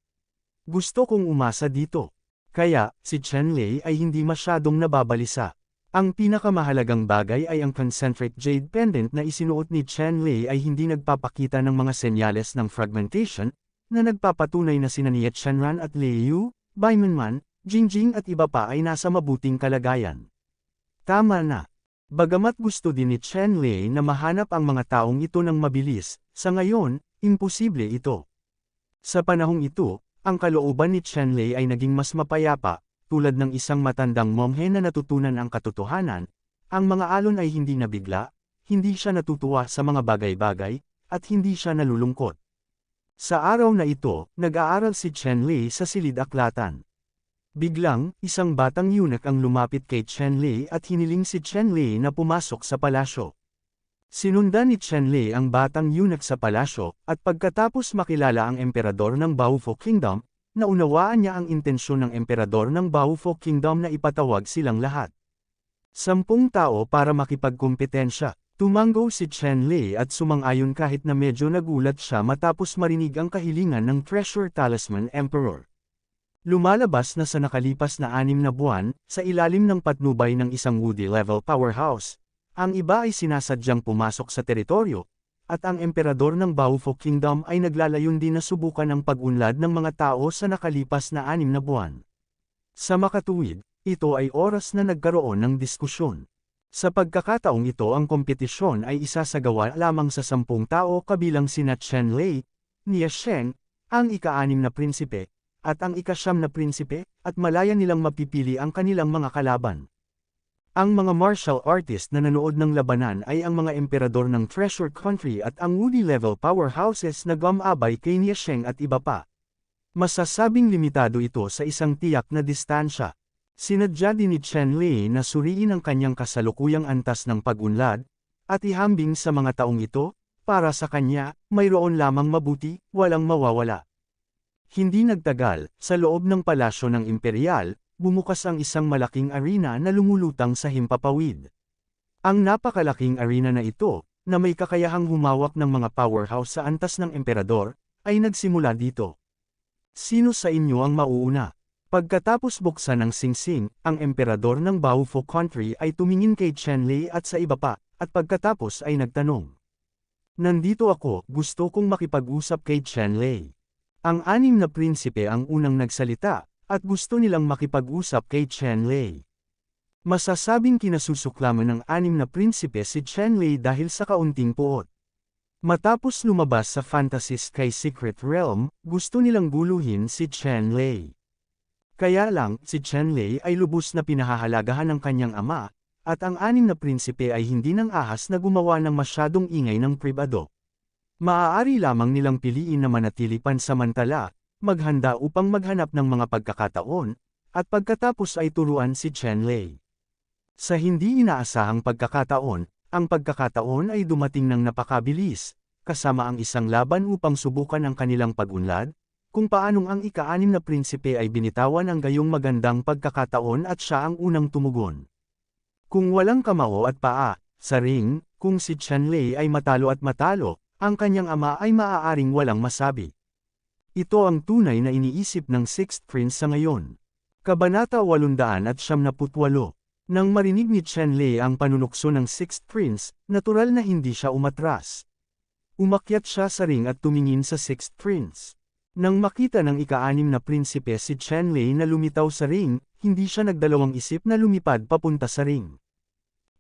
Gusto kong umasa dito. Kaya, si Chen Lei ay hindi masyadong nababalisa. Ang pinakamahalagang bagay ay ang concentric jade pendant na isinuot ni Chen Lei ay hindi nagpapakita ng mga senyales ng fragmentation, na nagpapatunay na sina Nie Chenran at Lei Yu, Bai Menman, Jingjing at iba pa ay nasa mabuting kalagayan. Tama na. Bagamat gusto din ni Chen Lei na mahanap ang mga taong ito ng mabilis, sa ngayon, imposible ito. Sa panahong ito, ang kalooban ni Chen Lei ay naging mas mapayapa, tulad ng isang matandang momhe na natutunan ang katotohanan, ang mga alon ay hindi nabigla, hindi siya natutuwa sa mga bagay-bagay, at hindi siya nalulungkot. Sa araw na ito, nag-aaral si Chen Lei sa silid-aklatan. Biglang, isang batang eunuch ang lumapit kay Chen Lei at hiniling si Chen Lei na pumasok sa palasyo. Sinundan ni Chen Lei ang batang eunuch sa palasyo, at pagkatapos makilala ang emperador ng Baofu Kingdom, naunawaan niya ang intensyon ng emperador ng Baofu Kingdom na ipatawag silang lahat. 10 tao para makipagkumpetensya. Tumango si Chen Lei at sumang-ayon kahit na medyo nagulat siya matapos marinig ang kahilingan ng Treasure Talisman Emperor. Lumalabas na sa nakalipas na 6 na buwan, sa ilalim ng patnubay ng isang Woody-level powerhouse, ang iba ay sinasadyang pumasok sa teritoryo, at ang emperador ng Baofu Kingdom ay naglalayon din na subukan ang pag-unlad ng mga tao sa nakalipas na 6 na buwan. Sa makatuwid, ito ay oras na nagkaroon ng diskusyon. Sa pagkakataong ito ang kompetisyon ay isasagawa lamang sa 10 tao kabilang sina Chen Lei, Nia Sheng, ang ika-6 na prinsipe, at ang ika-9 na prinsipe, at malaya nilang mapipili ang kanilang mga kalaban. Ang mga martial artist na nanood ng labanan ay ang mga emperador ng Treasure Country at ang Woody-level powerhouses na gumabay kay Nia Sheng at iba pa. Masasabing limitado ito sa isang tiyak na distansya. Sinadya din ni Chen Lei na suriin ang kanyang kasalukuyang antas ng pag-unlad, at ihambing sa mga taong ito, para sa kanya, mayroon lamang mabuti, walang mawawala. Hindi nagtagal, sa loob ng palasyo ng imperial, bumukas ang isang malaking arena na lumulutang sa himpapawid. Ang napakalaking arena na ito, na may kakayahang humawak ng mga powerhouse sa antas ng emperador, ay nagsimula dito. Sino sa inyo ang mauuna? Pagkatapos buksan ng singsing, ang emperador ng Baofu Country ay tumingin kay Chen Lei at sa iba pa, at pagkatapos ay nagtanong. Nandito ako, gusto kong makipag-usap kay Chen Lei. Ang 6 na prinsipe ang unang nagsalita, at gusto nilang makipag-usap kay Chen Lei. Masasabing kinasusuklaman ng 6 na prinsipe si Chen Lei dahil sa kaunting puot. Matapos lumabas sa Fantasy Sky Secret Realm, gusto nilang guluhin si Chen Lei. Kaya lang, si Chen Lei ay lubos na pinahahalagahan ng kanyang ama, at ang 6 na prinsipe ay hindi nang ahas na gumawa ng masyadong ingay ng pribado. Maaari lamang nilang piliin na manatili pansamantala, maghanda upang maghanap ng mga pagkakataon, at pagkatapos ay turuan si Chen Lei. Sa hindi inaasahang pagkakataon, ang pagkakataon ay dumating ng napakabilis, kasama ang isang laban upang subukan ang kanilang pag-unlad, kung paanong ang ika-6 na prinsipe ay binitawan ang gayong magandang pagkakataon at siya ang unang tumugon. Kung walang kamao at paa, sa ring, kung si Chen Lei ay matalo at matalo, ang kanyang ama ay maaaring walang masabi. Ito ang tunay na iniisip ng 6th Prince sa ngayon. Kabanata 878. Nang marinig ni Chen Lei ang panunukso ng 6th Prince, natural na hindi siya umatras. Umakyat siya sa ring at tumingin sa 6th Prince. Nang makita ng ika-6 na prinsipe si Chen Lei na lumitaw sa ring, hindi siya nagdalawang isip na lumipad papunta sa ring.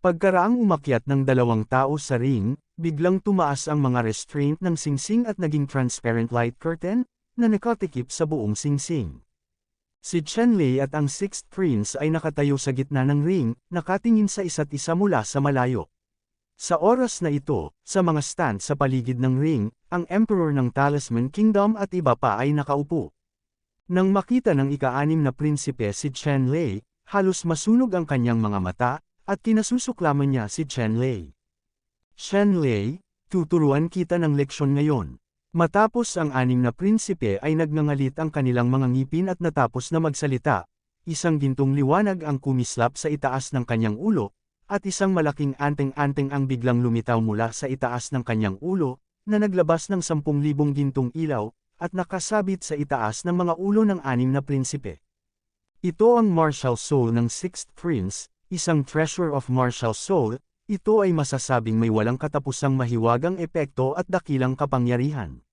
Pagkaraang umakyat ng 2 tao sa ring, biglang tumaas ang mga restraint ng singsing at naging transparent light curtain, na nakatikip sa buong singsing. Si Chen Lei at ang 6th Prince ay nakatayo sa gitna ng ring, nakatingin sa isa't isa mula sa malayo. Sa oras na ito, sa mga stand sa paligid ng ring, ang Emperor ng Talisman Kingdom at iba pa ay nakaupo. Nang makita ng ika-6 na prinsipe si Chen Lei, halos masunog ang kanyang mga mata, at kinasusuklaman niya si Chen Lei. Chen Lei, tuturuan kita ng leksyon ngayon. Matapos ang 6 na prinsipe ay nagngangalit ang kanilang mga ngipin at natapos na magsalita, isang gintong liwanag ang kumislap sa itaas ng kanyang ulo, at isang malaking anteng-anteng ang biglang lumitaw mula sa itaas ng kanyang ulo, na naglabas ng 10,000 gintong ilaw, at nakasabit sa itaas ng mga ulo ng 6 na prinsipe. Ito ang martial soul ng 6th Prince, isang treasure of martial soul, ito ay masasabing may walang katapusang mahiwagang epekto at dakilang kapangyarihan.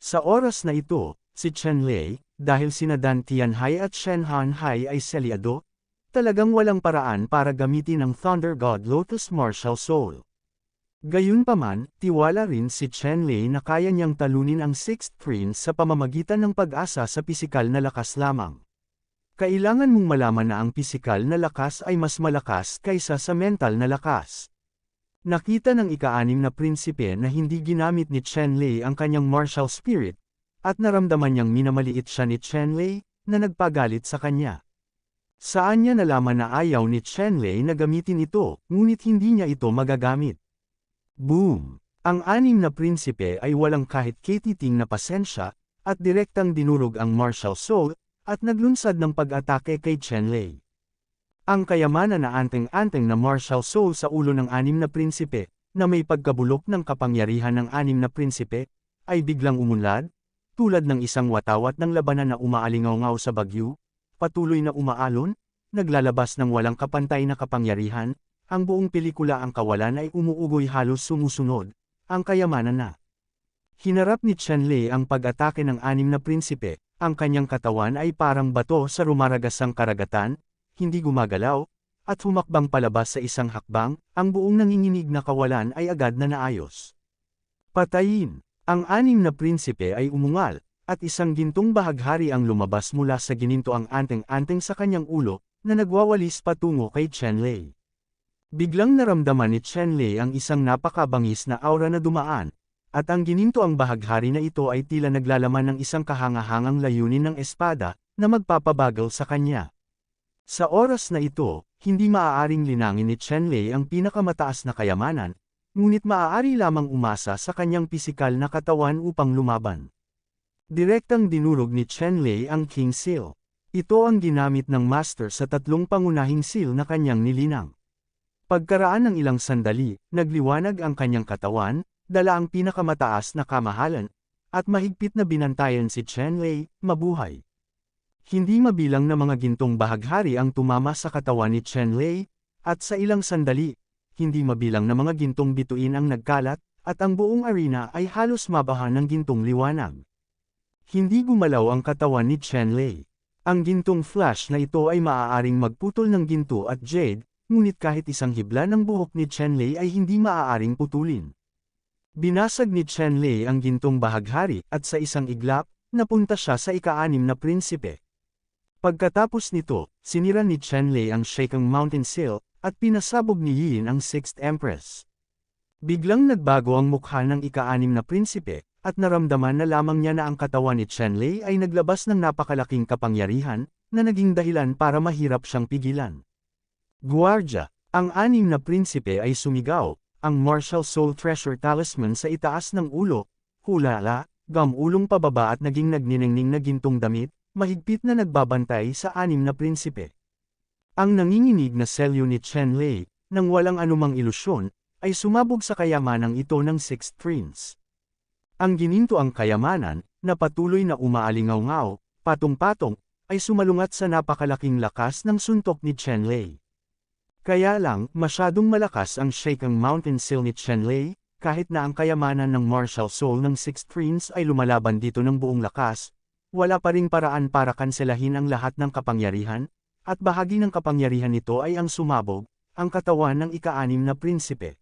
Sa oras na ito, si Chen Lei, dahil sina Dan Tianhai at Shen Hanhai ay selyado, talagang walang paraan para gamitin ang Thunder God Lotus Martial Soul. Gayunpaman, tiwala rin si Chen Lei na kaya niyang talunin ang 6th Prince sa pamamagitan ng pag-asa sa pisikal na lakas lamang. Kailangan mong malaman na ang pisikal na lakas ay mas malakas kaysa sa mental na lakas. Nakita ng ika-6 na prinsipe na hindi ginamit ni Chen Lei ang kanyang martial spirit, at naramdaman niyang minamaliit siya ni Chen Lei, na nagpagalit sa kanya. Saan niya nalaman na ayaw ni Chen Lei na gamitin ito, ngunit hindi niya ito magagamit. Boom! Ang 6 na prinsipe ay walang kahit katiting na pasensya, at direktang dinurog ang martial soul, at naglunsad ng pag-atake kay Chen Lei. Ang kayamanan na anteng-anteng na martial soul sa ulo ng 6 na prinsipe, na may pagkabulok ng kapangyarihan ng anim na prinsipe, ay biglang umunlad, tulad ng isang watawat ng labanan na umaalingaw-ngaw sa bagyo, patuloy na umaalon, naglalabas ng walang kapantay na kapangyarihan, ang buong pelikula ang kawalan ay umuugoy halos sumusunod, ang kayamanan na. Hinarap ni Qianlei ang pag-atake ng anim na prinsipe, ang kanyang katawan ay parang bato sa rumaragasang karagatan, hindi gumagalaw, at humakbang palabas sa isang hakbang, ang buong nanginginig na kawalan ay agad na naayos. Patayin! Ang anim na prinsipe ay umungal, at isang gintong bahaghari ang lumabas mula sa ginintoang anteng-anteng sa kanyang ulo, na nagwawalis patungo kay Qianlei. Biglang naramdaman ni Qianlei ang isang napakabangis na aura na dumaan, at ang ginintoang bahaghari na ito ay tila naglalaman ng isang kahangahangang layunin ng espada, na magpapabagal sa kanya. Sa oras na ito, hindi maaaring linangin ni Qianlei ang pinakamataas na kayamanan, ngunit maaari lamang umasa sa kanyang pisikal na katawan upang lumaban. Direktang dinurog ni Qianlei ang King Seal. Ito ang ginamit ng Master sa tatlong pangunahing seal na kanyang nilinang. Pagkaraan ng ilang sandali, nagliwanag ang kanyang katawan, dala ang pinakamataas na kamahalan, at mahigpit na binantayan si Qianlei, mabuhay. Hindi mabilang na mga gintong bahaghari ang tumama sa katawan ni Qianlei, at sa ilang sandali, hindi mabilang na mga gintong bituin ang nagkalat, at ang buong arena ay halos mabahan ng gintong liwanag. Hindi gumalaw ang katawan ni Qianlei. Ang gintong flash na ito ay maaaring magputol ng ginto at jade, ngunit kahit isang hibla ng buhok ni Qianlei ay hindi maaaring putulin. Binasag ni Qianlei ang gintong bahaghari at sa isang iglap, napunta siya sa ika-6 na prinsipe. Pagkatapos nito, sinira ni Qianlei ang Shakang Mountain Seal, at pinasabog ni Yin ang 6th Empress. Biglang nagbago ang mukha ng ika-6 na prinsipe, at naramdaman na lamang niya na ang katawan ni Qianlei ay naglabas ng napakalaking kapangyarihan, na naging dahilan para mahirap siyang pigilan. Guardia! Ang 6 na prinsipe ay sumigaw, ang Martial Soul Treasure Talisman sa itaas ng ulo, hulala, gamulong pababa at naging nagniningning na gintong damit, mahigpit na nagbabantay sa 6 na prinsipe. Ang nanginginig na selyo ni Qianlei, nang walang anumang ilusyon, ay sumabog sa kayamanang ito ng 6th Prince. Ang ginintoang kayamanan, na patuloy na umaalingaw-ngaw, patong-patong, ay sumalungat sa napakalaking lakas ng suntok ni Qianlei. Kaya lang, masyadong malakas ang Shakang Mountain Seal ni Qianlei, kahit na ang kayamanan ng Martial Soul ng 6th Prince ay lumalaban dito ng buong lakas, wala pa ring paraan para kanselahin ang lahat ng kapangyarihan, at bahagi ng kapangyarihan nito ay ang sumabog, ang katawan ng ika-6 na prinsipe.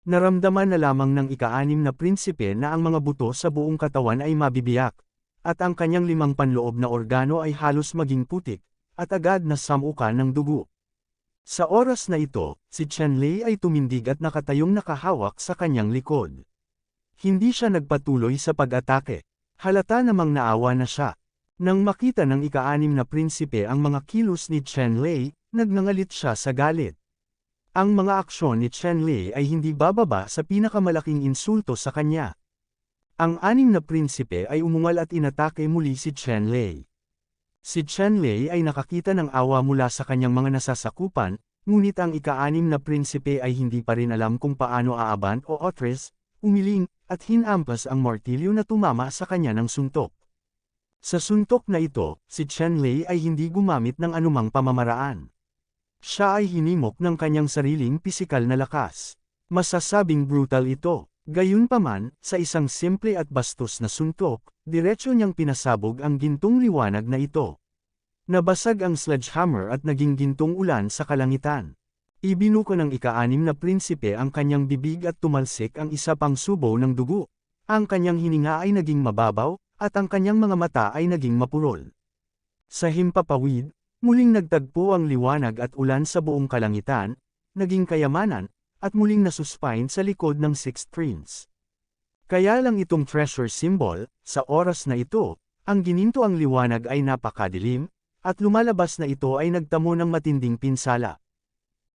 Naramdaman na lamang ng ika-6 na prinsipe na ang mga buto sa buong katawan ay mabibiyak, at ang kanyang 5 panloob na organo ay halos maging putik, at agad na samukan ng dugo. Sa oras na ito, si Qianlei ay tumindig at nakatayong nakahawak sa kanyang likod. Hindi siya nagpatuloy sa pag-atake. Halata namang naawa na siya. Nang makita ng ika-6 na prinsipe ang mga kilos ni Qianlei, nagngangalit siya sa galit. Ang mga aksyon ni Qianlei ay hindi bababa sa pinakamalaking insulto sa kanya. Ang 6 na prinsipe ay umungal at inatake muli si Qianlei. Si Qianlei ay nakakita ng awa mula sa kanyang mga nasasakupan, ngunit ang ika-6 na prinsipe ay hindi pa rin alam kung paano aabant o otres, umiling, at hinampas ang martilyo na tumama sa kanya ng suntok. Sa suntok na ito, si Qianlei ay hindi gumamit ng anumang pamamaraan. Siya ay hinimok ng kanyang sariling pisikal na lakas. Masasabing brutal ito. Gayunpaman, sa isang simple at bastos na suntok, diretso niyang pinasabog ang gintong liwanag na ito. Nabasag ang sledgehammer at naging gintong ulan sa kalangitan. Ibinuko ng ika-6 na prinsipe ang kanyang bibig at tumalsik ang isa pang subo ng dugo. Ang kanyang hininga ay naging mababaw, at ang kanyang mga mata ay naging mapurol. Sa himpapawid, muling nagtagpo ang liwanag at ulan sa buong kalangitan, naging kayamanan, at muling nasuspine sa likod ng 6th Prince. Kaya lang itong treasure symbol, sa oras na ito, ang gininto ang liwanag ay napakadilim, at lumalabas na ito ay nagtamo ng matinding pinsala.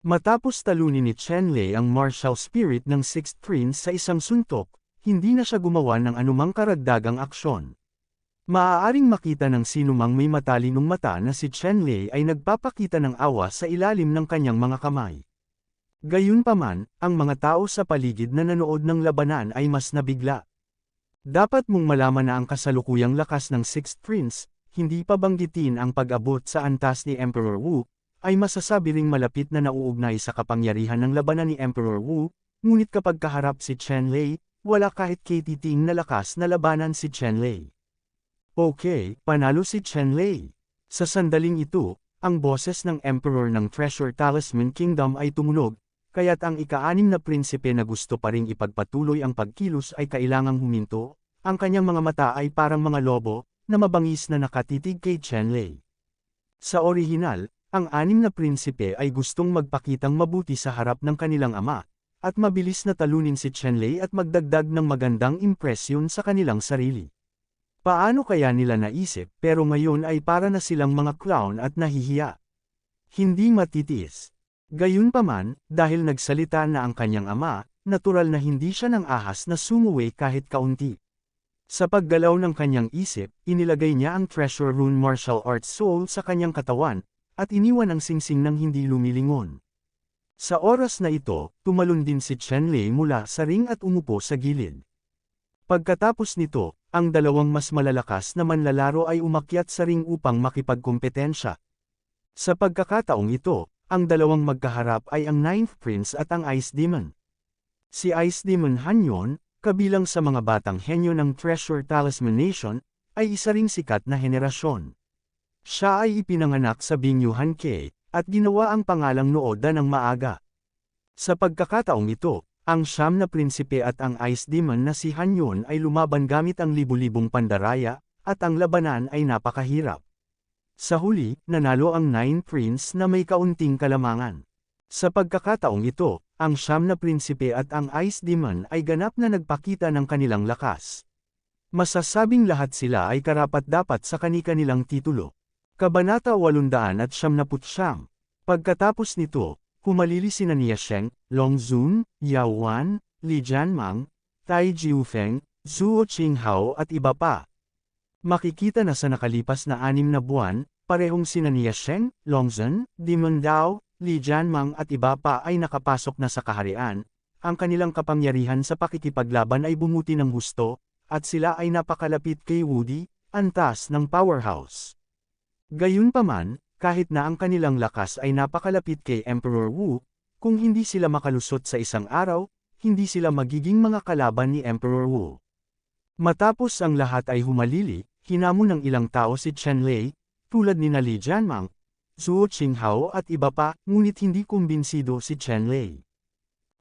Matapos talunin ni Qianlei ang martial spirit ng 6th Prince sa isang suntok, hindi na siya gumawa ng anumang karagdagang aksyon. Maaaring makita ng sinumang may matalinong mata na si Qianlei ay nagpapakita ng awa sa ilalim ng kanyang mga kamay. Gayunpaman, ang mga tao sa paligid na nanood ng labanan ay mas nabigla. Dapat mong malaman na ang kasalukuyang lakas ng Sixth Prince, hindi pa banggitin ang pag-abot sa antas ni Emperor Wu, ay masasabi ring malapit na nauugnay sa kapangyarihan ng labanan ni Emperor Wu, ngunit kapag kaharap si Chen Lei, wala kahit katiting na lakas na labanan si Chen Lei. Okay, panalo si Chen Lei. Sa sandaling ito, ang boses ng Emperor ng Treasure Talisman Kingdom ay tumunog, kaya't ang ika-6 na prinsipe na gusto pa ring ipagpatuloy ang pagkilos ay kailangang huminto, ang kanyang mga mata ay parang mga lobo, na mabangis na nakatitig kay Chen Lei. Sa orihinal, ang 6 na prinsipe ay gustong magpakitang mabuti sa harap ng kanilang ama, at mabilis na talunin si Chen Lei at magdagdag ng magandang impresyon sa kanilang sarili. Paano kaya nila naisip pero ngayon ay para na silang mga clown at nahihiya? Hindi matitiis. Gayunpaman, dahil nagsalita na ang kanyang ama, natural na hindi siya ng ahas na sumuwi kahit kaunti. Sa paggalaw ng kanyang isip, inilagay niya ang Treasure Rune Martial Arts Soul sa kanyang katawan, at iniwan ang singsing ng hindi lumilingon. Sa oras na ito, tumalon din si Chen Lei mula sa ring at umupo sa gilid. Pagkatapos nito, ang dalawang mas malalakas na manlalaro ay umakyat sa ring upang makipagkompetensya. Sa pagkakataong ito, ang dalawang magkaharap ay ang Ninth Prince at ang Ice Demon. Si Ice Demon Hanyon, kabilang sa mga batang henyo ng Treasure Talisman Nation, ay isa ring sikat na henerasyon. Siya ay ipinanganak sa Bingyuhan Kei, at ginawa ang pangalang Nooda ng maaga. Sa pagkakataong ito, ang 9 na prinsipe at ang Ice Demon na si Hanyon ay lumaban gamit ang libu-libong pandaraya, at ang labanan ay napakahirap. Sa huli, nanalo ang 9 Prince na may kaunting kalamangan. Sa pagkakataong ito, ang 9 na prinsipe at ang Ice Demon ay ganap na nagpakita ng kanilang lakas. Masasabing lahat sila ay karapat-dapat sa kani-kanilang titulo. Kabanata 879. Pagkatapos nito, humalili sina Nia Sheng, Long Zun, Yao Wan, Li Jianmang, Tai Jiufeng, Zhuo Qinghao at iba pa. Makikita na sa nakalipas na 6 na buwan, parehong sina Nia Sheng, Long Zun, Demon Dao, Li Jianmang at iba pa ay nakapasok na sa kaharian. Ang kanilang kapangyarihan sa pakikipaglaban ay bumuti ng husto, at sila ay napakalapit kay Woody, antas ng powerhouse. Gayunpaman, kahit na ang kanilang lakas ay napakalapit kay Emperor Wu, kung hindi sila makalusot sa isang araw, hindi sila magiging mga kalaban ni Emperor Wu. Matapos ang lahat ay humalili, hinamon ng ilang tao si Chen Lei, tulad ni Li Jianmang, Zhuo Qinghao at iba pa, ngunit hindi kumbinsido si Chen Lei.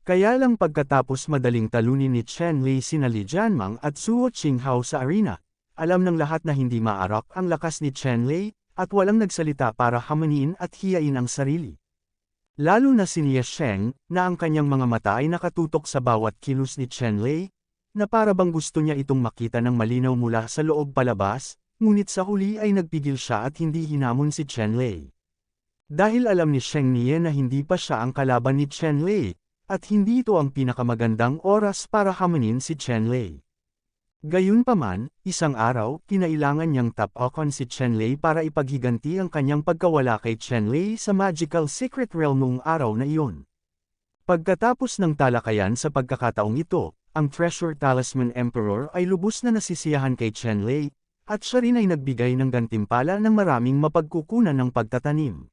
Kaya lang pagkatapos madaling talunin ni Chen Lei sina Li Jianmang at Zhuo Qinghao sa arena, alam ng lahat na hindi maarak ang lakas ni Chen Lei, at walang nagsalita para hamanin at hiyain ang sarili. Lalo na si Nia Sheng, na ang kanyang mga mata ay nakatutok sa bawat kilos ni Chen Lei, na para bang gusto niya itong makita ng malinaw mula sa loob palabas, ngunit sa huli ay nagpigil siya at hindi hinamon si Chen Lei. Dahil alam ni Sheng Nia na hindi pa siya ang kalaban ni Chen Lei, at hindi ito ang pinakamagandang oras para hamanin si Chen Lei. Gayunpaman, isang araw, kinailangan niyang tapakan si Chen Lei para ipaghiganti ang kanyang pagkawala kay Chen Lei sa Magical Secret Realm noong araw na iyon. Pagkatapos ng talakayan sa pagkakataong ito, ang Treasure Talisman Emperor ay lubos na nasisiyahan kay Chen Lei, at siya rin ay nagbigay ng gantimpala ng maraming mapagkukunan ng pagtatanim.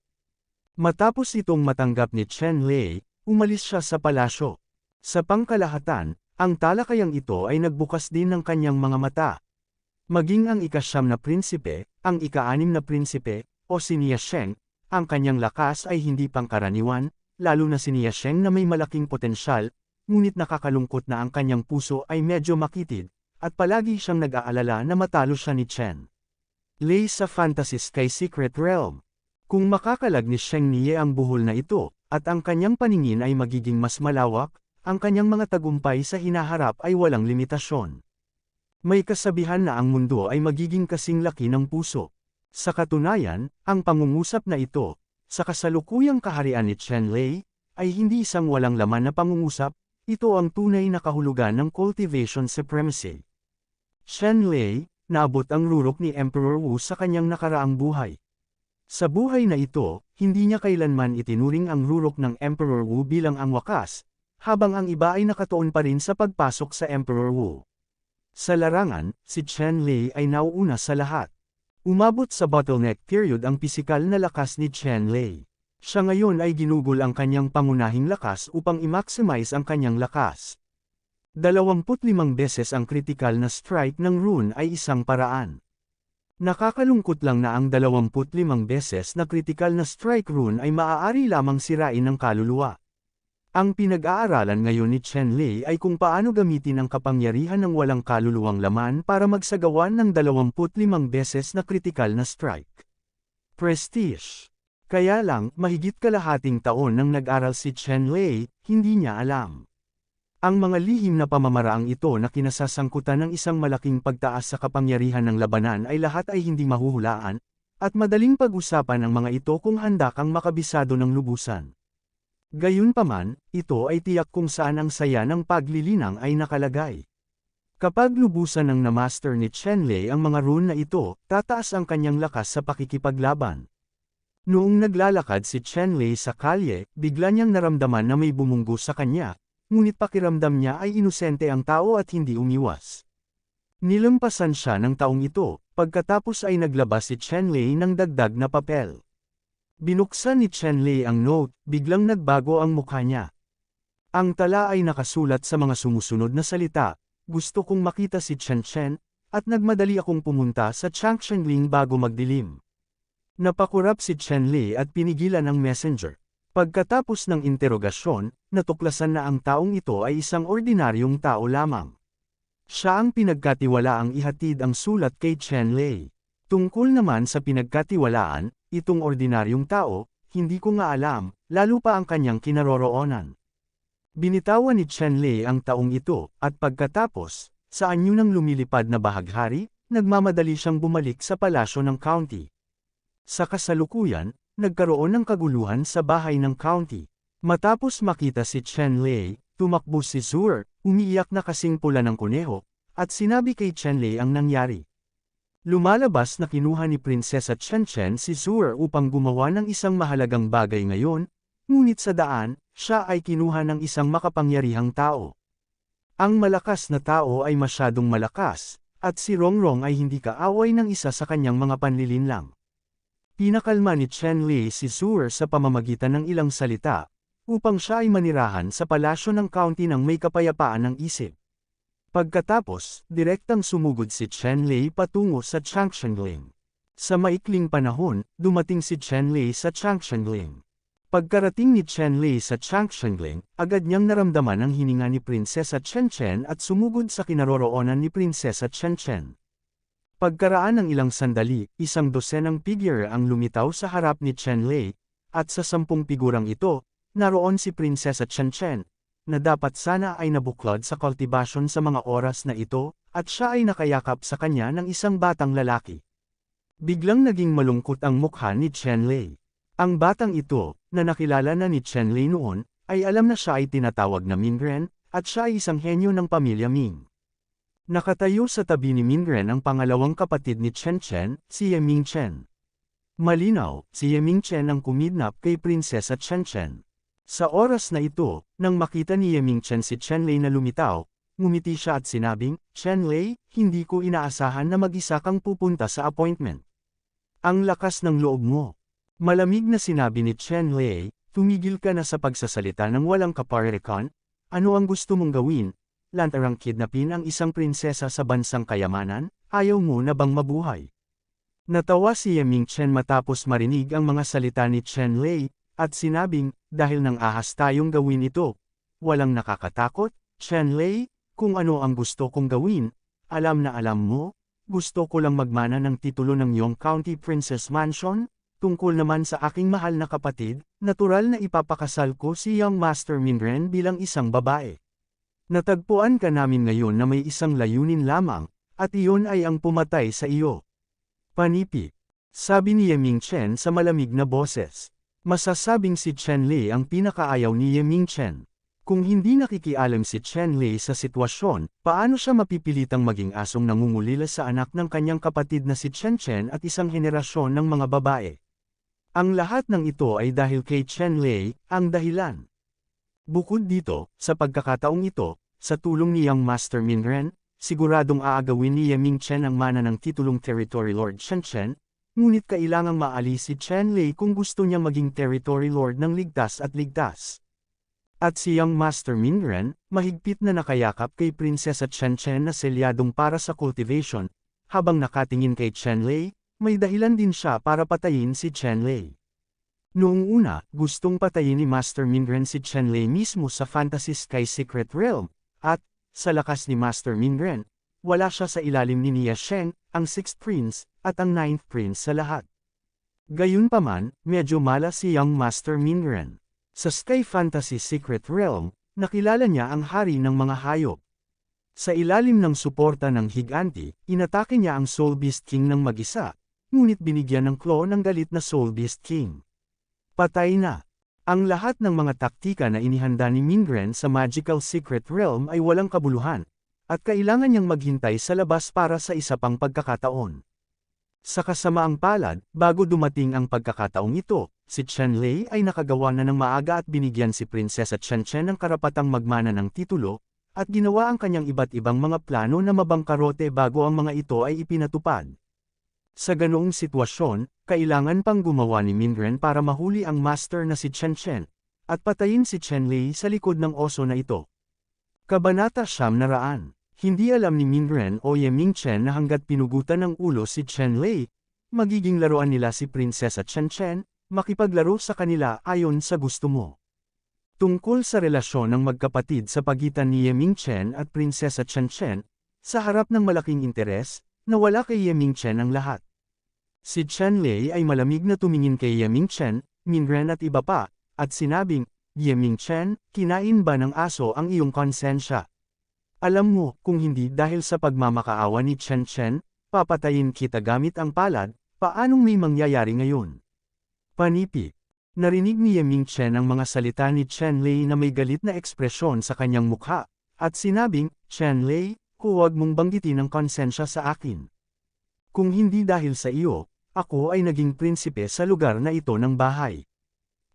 Matapos itong matanggap ni Chen Lei, umalis siya sa palasyo. Sa pangkalahatan, ang talakayang ito ay nagbukas din ng kanyang mga mata. Maging ang ika-9 na prinsipe, ang ika-6 na prinsipe, o si Nia Sheng, ang kanyang lakas ay hindi pangkaraniwan, lalo na si Nia Sheng na may malaking potensyal, ngunit nakakalungkot na ang kanyang puso ay medyo makitid, at palagi siyang nag-aalala na matalo siya ni Chen Lei sa Fantasy Sky Secret Realm. Kung makakalag ni Sheng Nia ang buhol na ito, at ang kanyang paningin ay magiging mas malawak, ang kanyang mga tagumpay sa hinaharap ay walang limitasyon. May kasabihan na ang mundo ay magiging kasing laki ng puso. Sa katunayan, ang pangungusap na ito, sa kasalukuyang kaharian ni Chen Lei, ay hindi isang walang laman na pangungusap, ito ang tunay na kahulugan ng cultivation supremacy. Chen Lei, naabot ang rurok ni Emperor Wu sa kanyang nakaraang buhay. Sa buhay na ito, hindi niya kailanman itinuring ang rurok ng Emperor Wu bilang ang wakas, habang ang iba ay nakatuon pa rin sa pagpasok sa Emperor Wu. Sa larangan, si Chen Lei ay nauuna sa lahat. Umabot sa bottleneck period ang pisikal na lakas ni Chen Lei. Siya ngayon ay ginugol ang kanyang pangunahing lakas upang i-maximize ang kanyang lakas. 25 beses ang kritikal na strike ng rune ay isang paraan. Nakakalungkot lang na ang 25 beses na kritikal na strike rune ay maaari lamang sirain ng kaluluwa. Ang pinag-aaralan ngayon ni Chen Lei ay kung paano gamitin ang kapangyarihan ng walang kaluluwang laman para magsagawa ng 25 beses na kritikal na strike. Prestige. Kaya lang, mahigit kalahating taon nang nag-aral si Chen Lei, hindi niya alam. Ang mga lihim na pamamaraang ito na kinasasangkutan ng isang malaking pagtaas sa kapangyarihan ng labanan ay lahat ay hindi mahuhulaan, at madaling pag-usapan ang mga ito kung handa kang makabisado ng lubusan. Gayunpaman, ito ay tiyak kung saan ang saya ng paglilinang ay nakalagay. Kapag lubusan ng na-master ni Chen Lei ang mga rune na ito, tataas ang kanyang lakas sa pakikipaglaban. Noong naglalakad si Chen Lei sa kalye, bigla niyang naramdaman na may bumunggo sa kanya, ngunit pakiramdam niya ay inosente ang tao at hindi umiwas. Nilampasan siya ng taong ito, pagkatapos ay naglabas si Chen Lei ng dagdag na papel. Binuksan ni Chen Lei ang note, biglang nagbago ang mukha niya. Ang tala ay nakasulat sa mga sumusunod na salita, gusto kong makita si Chen Chen, at nagmadali akong pumunta sa Changshengling bago magdilim. Napakurap si Chen Lei at pinigilan ang messenger. Pagkatapos ng interogasyon, natuklasan na ang taong ito ay isang ordinaryong tao lamang. Siya ang pinagkatiwalaang ihatid ang sulat kay Chen Lei. Tungkol naman sa pinagkatiwalaan, itong ordinaryong tao, hindi ko nga alam, lalo pa ang kanyang kinaroroonan. Binitawan ni Chen Lei ang taong ito, at pagkatapos, sa anyo ng lumilipad na bahaghari, nagmamadali siyang bumalik sa palasyo ng county. Sa kasalukuyan, nagkaroon ng kaguluhan sa bahay ng county. Matapos makita si Chen Lei, tumakbo si Zhuge, umiiyak na kasing pula ng kuneho, at sinabi kay Chen Lei ang nangyari. Lumalabas na kinuha ni Prinsesa Chen Chen si Zhuge upang gumawa ng isang mahalagang bagay ngayon, ngunit sa daan, siya ay kinuha ng isang makapangyarihang tao. Ang malakas na tao ay masyadong malakas, at si Rongrong ay hindi kaaway ng isa sa kanyang mga panlilinlang. Pinakalma ni Chen Lei si Zhuge sa pamamagitan ng ilang salita, upang siya ay manirahan sa palasyo ng county ng may kapayapaan ng isip. Pagkatapos, direktang sumugod si Chen Lei patungo sa Changshengling. Sa maikling panahon, dumating si Chen Lei sa Changshengling. Pagkarating ni Chen Lei sa Changshengling, agad niyang naramdaman ang hininga ni Prinsesa Chen Chen at sumugod sa kinaroroonan ni Prinsesa Chen Chen. Pagkaraan ng ilang sandali, isang dosenang figure ang lumitaw sa harap ni Chen Lei, at sa 10 figurang ito, naroon si Prinsesa Chen Chen, na dapat sana ay nabuklod sa kultibasyon sa mga oras na ito, at siya ay nakayakap sa kanya ng isang batang lalaki. Biglang naging malungkot ang mukha ni Chen Lei. Ang batang ito, na nakilala na ni Chen Lei noon, ay alam na siya ay tinatawag na Mingren, at siya ay isang henyo ng pamilya Ming. Nakatayo sa tabi ni Mingren ang pangalawang kapatid ni Chen Chen, si Ye Mingchen. Malinaw, si Ye Mingchen ang kumidnap kay Prinsesa Chen Chen. Sa oras na ito, nang makita ni Ye Mingchen si Chen Lei na lumitaw, ngumiti siya at sinabing, Chen Lei, hindi ko inaasahan na mag-isa kang pupunta sa appointment. Ang lakas ng loob mo. Malamig na sinabi ni Chen Lei, tumigil ka na sa pagsasalita ng walang kaparekan, ano ang gusto mong gawin? Lantarang kidnapin ang isang prinsesa sa bansang kayamanan, ayaw mo na bang mabuhay? Natawa si Ye Mingchen matapos marinig ang mga salita ni Chen Lei, at sinabing, dahil nang ahas tayong gawin ito, walang nakakatakot, Chen Lei, kung ano ang gusto kong gawin, alam na alam mo, gusto ko lang magmana ng titulo ng Yong County Princess Mansion, tungkol naman sa aking mahal na kapatid, natural na ipapakasal ko si Young Master Mingren bilang isang babae. Natagpuan ka namin ngayon na may isang layunin lamang, at iyon ay ang pumatay sa iyo. Panipi. Sabi ni Ye Mingchen sa malamig na boses. Masasabing si Chen Lei ang pinakaayaw ni Ye Mingchen. Kung hindi nakikialam si Chen Lei sa sitwasyon, paano siya mapipilitang maging asong nangungulila sa anak ng kanyang kapatid na si Chen Chen at isang henerasyon ng mga babae? Ang lahat ng ito ay dahil kay Chen Lei, ang dahilan. Bukod dito, sa pagkakataong ito, sa tulong ni Young Master Minren, siguradong aagawin ni Ye Mingchen ang mana ng titulong Territory Lord Shenzhen, ngunit kailangang maalis si Chen Lei kung gusto niyang maging Territory Lord ng ligtas at ligtas. At si Young Master Minren, mahigpit na nakayakap kay Prinsesa Shenzhen na selyadong para sa cultivation, habang nakatingin kay Chen Lei, may dahilan din siya para patayin si Chen Lei. Noong una, gustong patayin ni Master Minren si Chen Lei mismo sa Fantasy Sky Secret Realm, at, sa lakas ni Master Minren, wala siya sa ilalim ni Nia Sheng, ang 6th Prince, at ang 9th Prince sa lahat. Gayunpaman, medyo malas si Young Master Minren. Sa Sky Fantasy Secret Realm, nakilala niya ang hari ng mga hayop. Sa ilalim ng suporta ng Higanti, inatake niya ang Soul Beast King ng mag-isa, ngunit binigyan ng claw ng galit na Soul Beast King. Patay na. Ang lahat ng mga taktika na inihanda ni Minren sa Magical Secret Realm ay walang kabuluhan, at kailangan niyang maghintay sa labas para sa isa pang pagkakataon. Sa kasamaang palad, bago dumating ang pagkakataong ito, si Chen Lei ay nakagawa na ng maaga at binigyan si Prinsesa Shenzhen ng karapatang magmana ng titulo, at ginawa ang kanyang iba't ibang mga plano na mabangkarote bago ang mga ito ay ipinatupad. Sa ganoong sitwasyon, kailangan pang gumawa ni Minren para mahuli ang master na si Shenzhen, at patayin si Chen Lei sa likod ng oso na ito. Kabanata 900. Hindi alam ni Minren o Ye Mingchen na hanggat pinugutan ng ulo si Chen Lei, magiging laruan nila si Prinsesa Shenzhen, makipaglaro sa kanila ayon sa gusto mo. Tungkol sa relasyon ng magkapatid sa pagitan ni Ye Mingchen at Prinsesa Shenzhen, sa harap ng malaking interes, nawala kay Ye Mingchen ang lahat. Si Chen Lei ay malamig na tumingin kay Ye Mingchen, Minren at iba pa, at sinabing, Ye Mingchen, kinain ba ng aso ang iyong konsensya? Alam mo, kung hindi dahil sa pagmamakaawa ni Chen Chen, papatayin kita gamit ang palad, paanong may mangyayari ngayon? Panipi. Narinig ni Ye Mingchen ang mga salita ni Chen Lei na may galit na ekspresyon sa kanyang mukha, at sinabing, Chen Lei, huwag mong banggitin ang konsensya sa akin. Kung hindi dahil sa iyo, ako ay naging prinsipe sa lugar na ito ng bahay.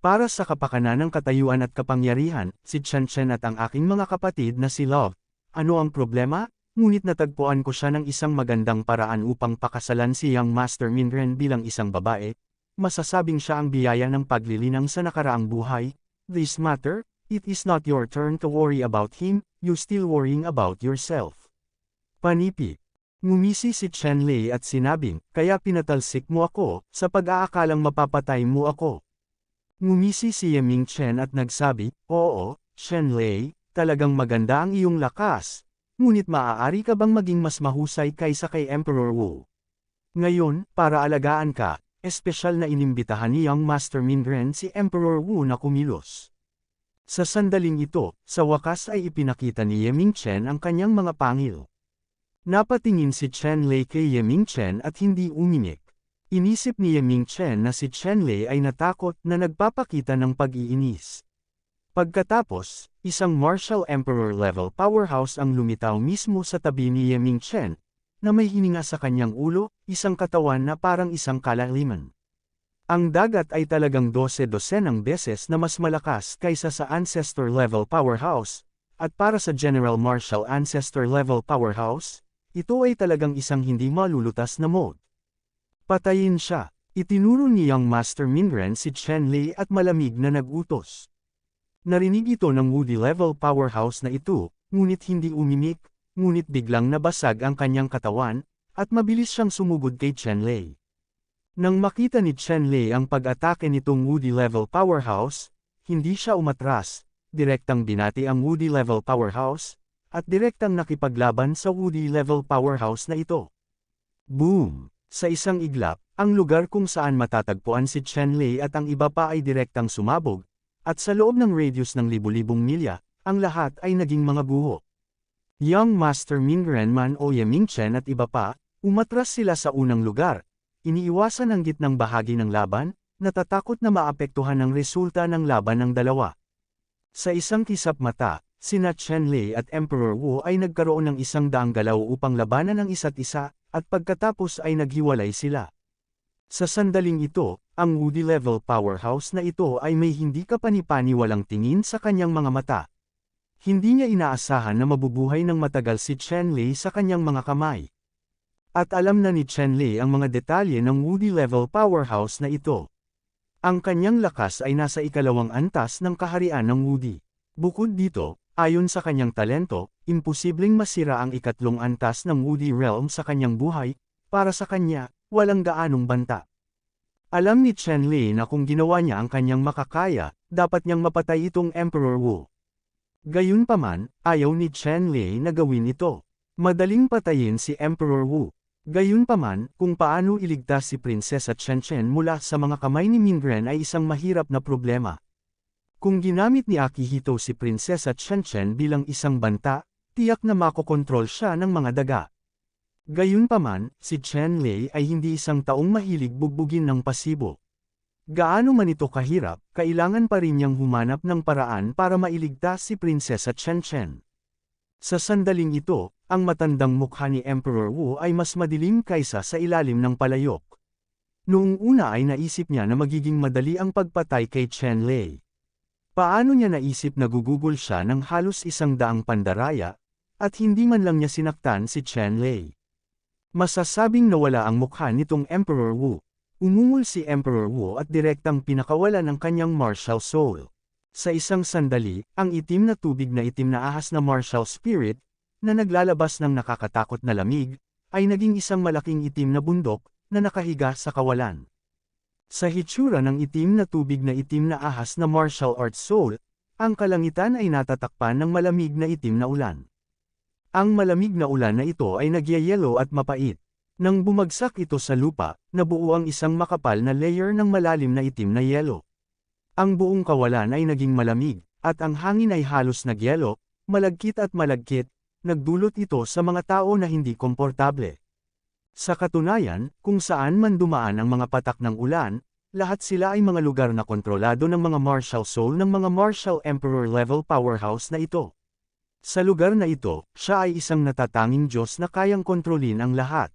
Para sa kapakanan ng katayuan at kapangyarihan, si Chen Chen at ang aking mga kapatid na si Love. Ano ang problema? Ngunit natagpuan ko siya ng isang magandang paraan upang pakasalan si Young Master Minren bilang isang babae. Masasabing siya ang biyaya ng paglilinang sa nakaraang buhay. This matter, it is not your turn to worry about him, you still worrying about yourself. Panipi. Ngumisi si Chen Lei at sinabing, kaya pinatalsik mo ako, sa pag-aakalang mapapatay mo ako. Ngumisi si Ye Mingchen at nagsabi, oo, Chen Lei, talagang maganda ang iyong lakas, ngunit maaari ka bang maging mas mahusay kaysa kay Emperor Wu? Ngayon, para alagaan ka, espesyal na inimbitahan ni Young Master Minren si Emperor Wu na kumilos. Sa sandaling ito, sa wakas ay ipinakita ni Ye Mingchen ang kanyang mga pangil. Napatingin si Chen Lei kay Ye Mingchen at hindi uminik. Inisip ni Ye Mingchen na si Chen Lei ay natakot na nagpapakita ng pag-iinis. Pagkatapos, isang martial emperor level powerhouse ang lumitaw mismo sa tabi ni Ye Mingchen, na may hininga sa kanyang ulo, isang katawan na parang isang kalaliman. Ang dagat ay talagang 12-dosenang beses na mas malakas kaysa sa ancestor level powerhouse, at para sa general martial ancestor level powerhouse, ito ay talagang isang hindi malulutas na mode. Patayin siya. Itinuro ni Young Master Minren si Chen Lei at malamig na nag-utos. Narinig ito ng Woody level powerhouse na ito, ngunit hindi umimik, ngunit biglang nabasag ang kanyang katawan, at mabilis siyang sumugod kay Chen Lei. Nang makita ni Chen Lei ang pag-atake nitong Woody level powerhouse, hindi siya umatras, direktang binati ang Woody level powerhouse, at direktang nakipaglaban sa Woody level powerhouse na ito. Boom! Sa isang iglap, ang lugar kung saan matatagpuan si Chen Lei at ang iba pa ay direktang sumabog, at sa loob ng radius ng libu-libong milya, ang lahat ay naging mga guho. Young Master Minren man o Ye Mingchen at iba pa, umatras sila sa unang lugar, iniiwasan ang gitnang bahagi ng laban, natatakot na maapektuhan ang resulta ng laban ng dalawa. Sa isang kisap mata, sina Chen Lei at Emperor Wu ay nagkaroon ng isang daang galaw upang labanan ang isa't isa, at pagkatapos ay naghiwalay sila. Sa sandaling ito, ang Woody-level powerhouse na ito ay may hindi kapani-paniwalang tingin sa kanyang mga mata. Hindi niya inaasahan na mabubuhay ng matagal si Chenlei sa kanyang mga kamay. At alam na ni Chenlei ang mga detalye ng Woody-level powerhouse na ito. Ang kanyang lakas ay nasa ikalawang antas ng kaharian ng Woody. Bukod dito, ayon sa kanyang talento, imposibleng masira ang ikatlong antas ng Woody realm sa kanyang buhay, para sa kanya, walang gaanong banta. Alam ni Chenlei na kung ginawa niya ang kanyang makakaya, dapat niyang mapatay itong Emperor Wu. Gayunpaman, ayaw ni Chenlei na gawin ito. Madaling patayin si Emperor Wu. Gayunpaman, kung paano iligtas si Prinsesa Chen mula sa mga kamay ni Mingren ay isang mahirap na problema. Kung ginamit ni Akihito si Prinsesa Chen bilang isang banta, tiyak na makokontrol siya ng mga daga. Gayunpaman, si Chenlei ay hindi isang taong mahilig bugbugin ng pasibo. Gaano man ito kahirap, kailangan pa rin niyang humanap ng paraan para mailigtas si Prinsesa Chen. Sa sandaling ito, ang matandang mukha ni Emperor Wu ay mas madilim kaysa sa ilalim ng palayok. Noong una ay naisip niya na magiging madali ang pagpatay kay Chenlei. Paano niya naisip na gugugol siya ng halos 100 pandaraya, at hindi man lang niya sinaktan si Chenlei. Masasabing nawala ang mukha nitong Emperor Wu. Umungol si Emperor Wu at direktang pinakawalan ng kanyang martial soul. Sa isang sandali, ang itim na tubig na itim na ahas na martial spirit, na naglalabas ng nakakatakot na lamig, ay naging isang malaking itim na bundok, na nakahiga sa kawalan. Sa hitsura ng itim na tubig na itim na ahas na martial arts soul, ang kalangitan ay natatakpan ng malamig na itim na ulan. Ang malamig na ulan na ito ay nagyayelo at mapait. Nang bumagsak ito sa lupa, nabuo ang isang makapal na layer ng malalim na itim na yelo. Ang buong kawalan ay naging malamig, at ang hangin ay halos nagyelo, malagkit at malagkit, nagdulot ito sa mga tao na hindi komportable. Sa katunayan, kung saan man dumaan ang mga patak ng ulan, lahat sila ay mga lugar na kontrolado ng mga martial soul ng mga martial emperor level powerhouse na ito. Sa lugar na ito, siya ay isang natatanging Diyos na kayang kontrolin ang lahat.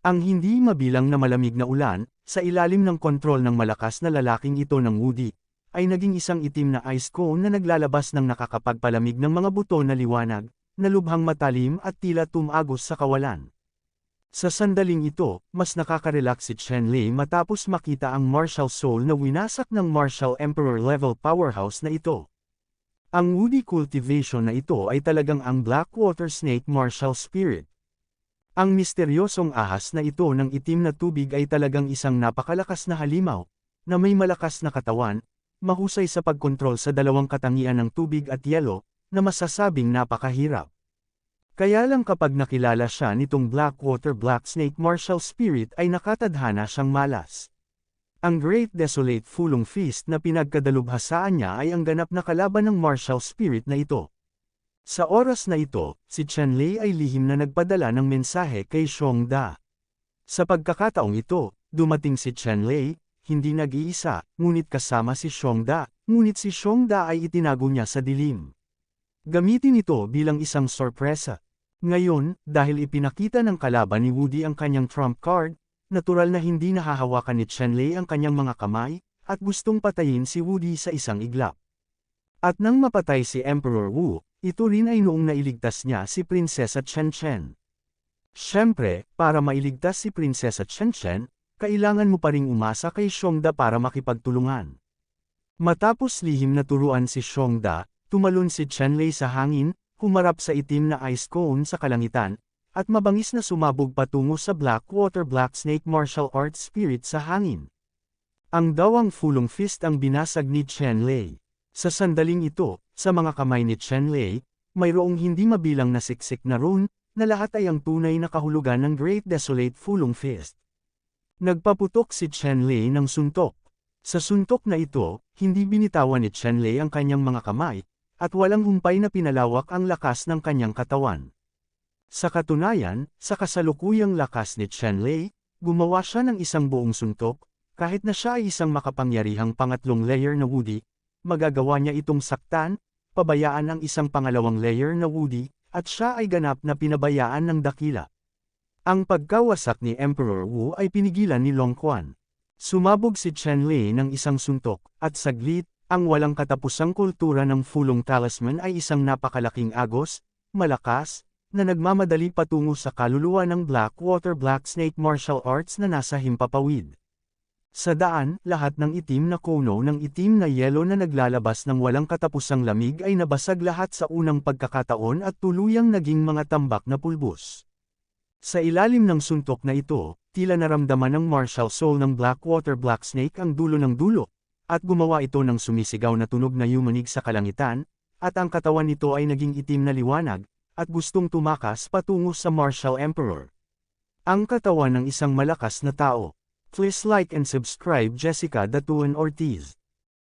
Ang hindi mabilang na malamig na ulan, sa ilalim ng kontrol ng malakas na lalaking ito ng Woody, ay naging isang itim na ice cone na naglalabas ng nakakapagpalamig ng mga buto na liwanag, na lubhang matalim at tila tumagos sa kawalan. Sa sandaling ito, mas nakaka-relax si Chenlei matapos makita ang martial soul na winasak ng martial emperor level powerhouse na ito. Ang Woody cultivation na ito ay talagang ang Blackwater Snake martial spirit. Ang misteryosong ahas na ito ng itim na tubig ay talagang isang napakalakas na halimaw, na may malakas na katawan, mahusay sa pagkontrol sa dalawang katangian ng tubig at yelo, na masasabing napakahirap. Kaya lang kapag nakilala siya nitong Blackwater Black Snake martial spirit ay nakatadhana siyang malas. Ang Great Desolate Fulong Feast na pinagkadalubhasaan niya ay ang ganap na kalaban ng martial spirit na ito. Sa oras na ito, si Chenlei ay lihim na nagpadala ng mensahe kay Xiongda. Sa pagkakataong ito, dumating si Chenlei, hindi nag-iisa, ngunit kasama si Xiongda, ngunit si Xiongda ay itinago niya sa dilim. Gamitin ito bilang isang sorpresa. Ngayon, dahil ipinakita ng kalaban ni Woody ang kanyang trump card, natural na hindi nahahawakan ni Chenlei ang kanyang mga kamay, at gustong patayin si Woody sa isang iglap. At nang mapatay si Emperor Wu, ito rin ay noong nailigtas niya si Prinsesa Chen. Siyempre, para mailigtas si Prinsesa Chen, kailangan mo pa ring umasa kay Xiongda para makipagtulungan. Matapos lihim na turuan si Xiongda, tumalon si Chenlei sa hangin, humarap sa itim na ice cone sa kalangitan, at mabangis na sumabog patungo sa Blackwater Black Snake martial arts spirit sa hangin. Ang dawang Fulong Fist ang binasag ni Chenlei. Sa sandaling ito, sa mga kamay ni Chenlei, mayroong hindi mabilang na siksik na rune, na lahat ay ang tunay na kahulugan ng Great Desolate Fulong Fist. Nagpaputok si Chenlei ng suntok. Sa suntok na ito, hindi binitawan ni Chenlei ang kanyang mga kamay, at walang humpay na pinalawak ang lakas ng kanyang katawan. Sa katunayan, sa kasalukuyang lakas ni Chenlei, gumawa siya ng isang buong suntok, kahit na siya ay isang makapangyarihang pangatlong layer na Woody, magagawa niya itong saktan, pabayaan ang isang pangalawang layer na Woody, at siya ay ganap na pinabayaan ng dakila. Ang pagkawasak ni Emperor Wu ay pinigilan ni Long Quan. Sumabog si Chen Lei ng isang suntok, at saglit, ang walang katapusang kultura ng Fulong Talisman ay isang napakalaking agos, malakas, na nagmamadali patungo sa kaluluwa ng Blackwater Black Snake martial arts na nasa himpapawid. Sa daan, lahat ng itim na kono ng itim na yelo na naglalabas ng walang katapusang lamig ay nabasag lahat sa unang pagkakataon at tuluyang naging mga tambak na pulbos. Sa ilalim ng suntok na ito, tila naramdaman ng martial soul ng Blackwater Black Snake ang dulo ng dulo, at gumawa ito ng sumisigaw na tunog na yumanig sa kalangitan, at ang katawan nito ay naging itim na liwanag, at gustong tumakas patungo sa Martial Emperor. Ang katawan ng isang malakas na tao. Please like and subscribe Jessica Datuan Ortiz.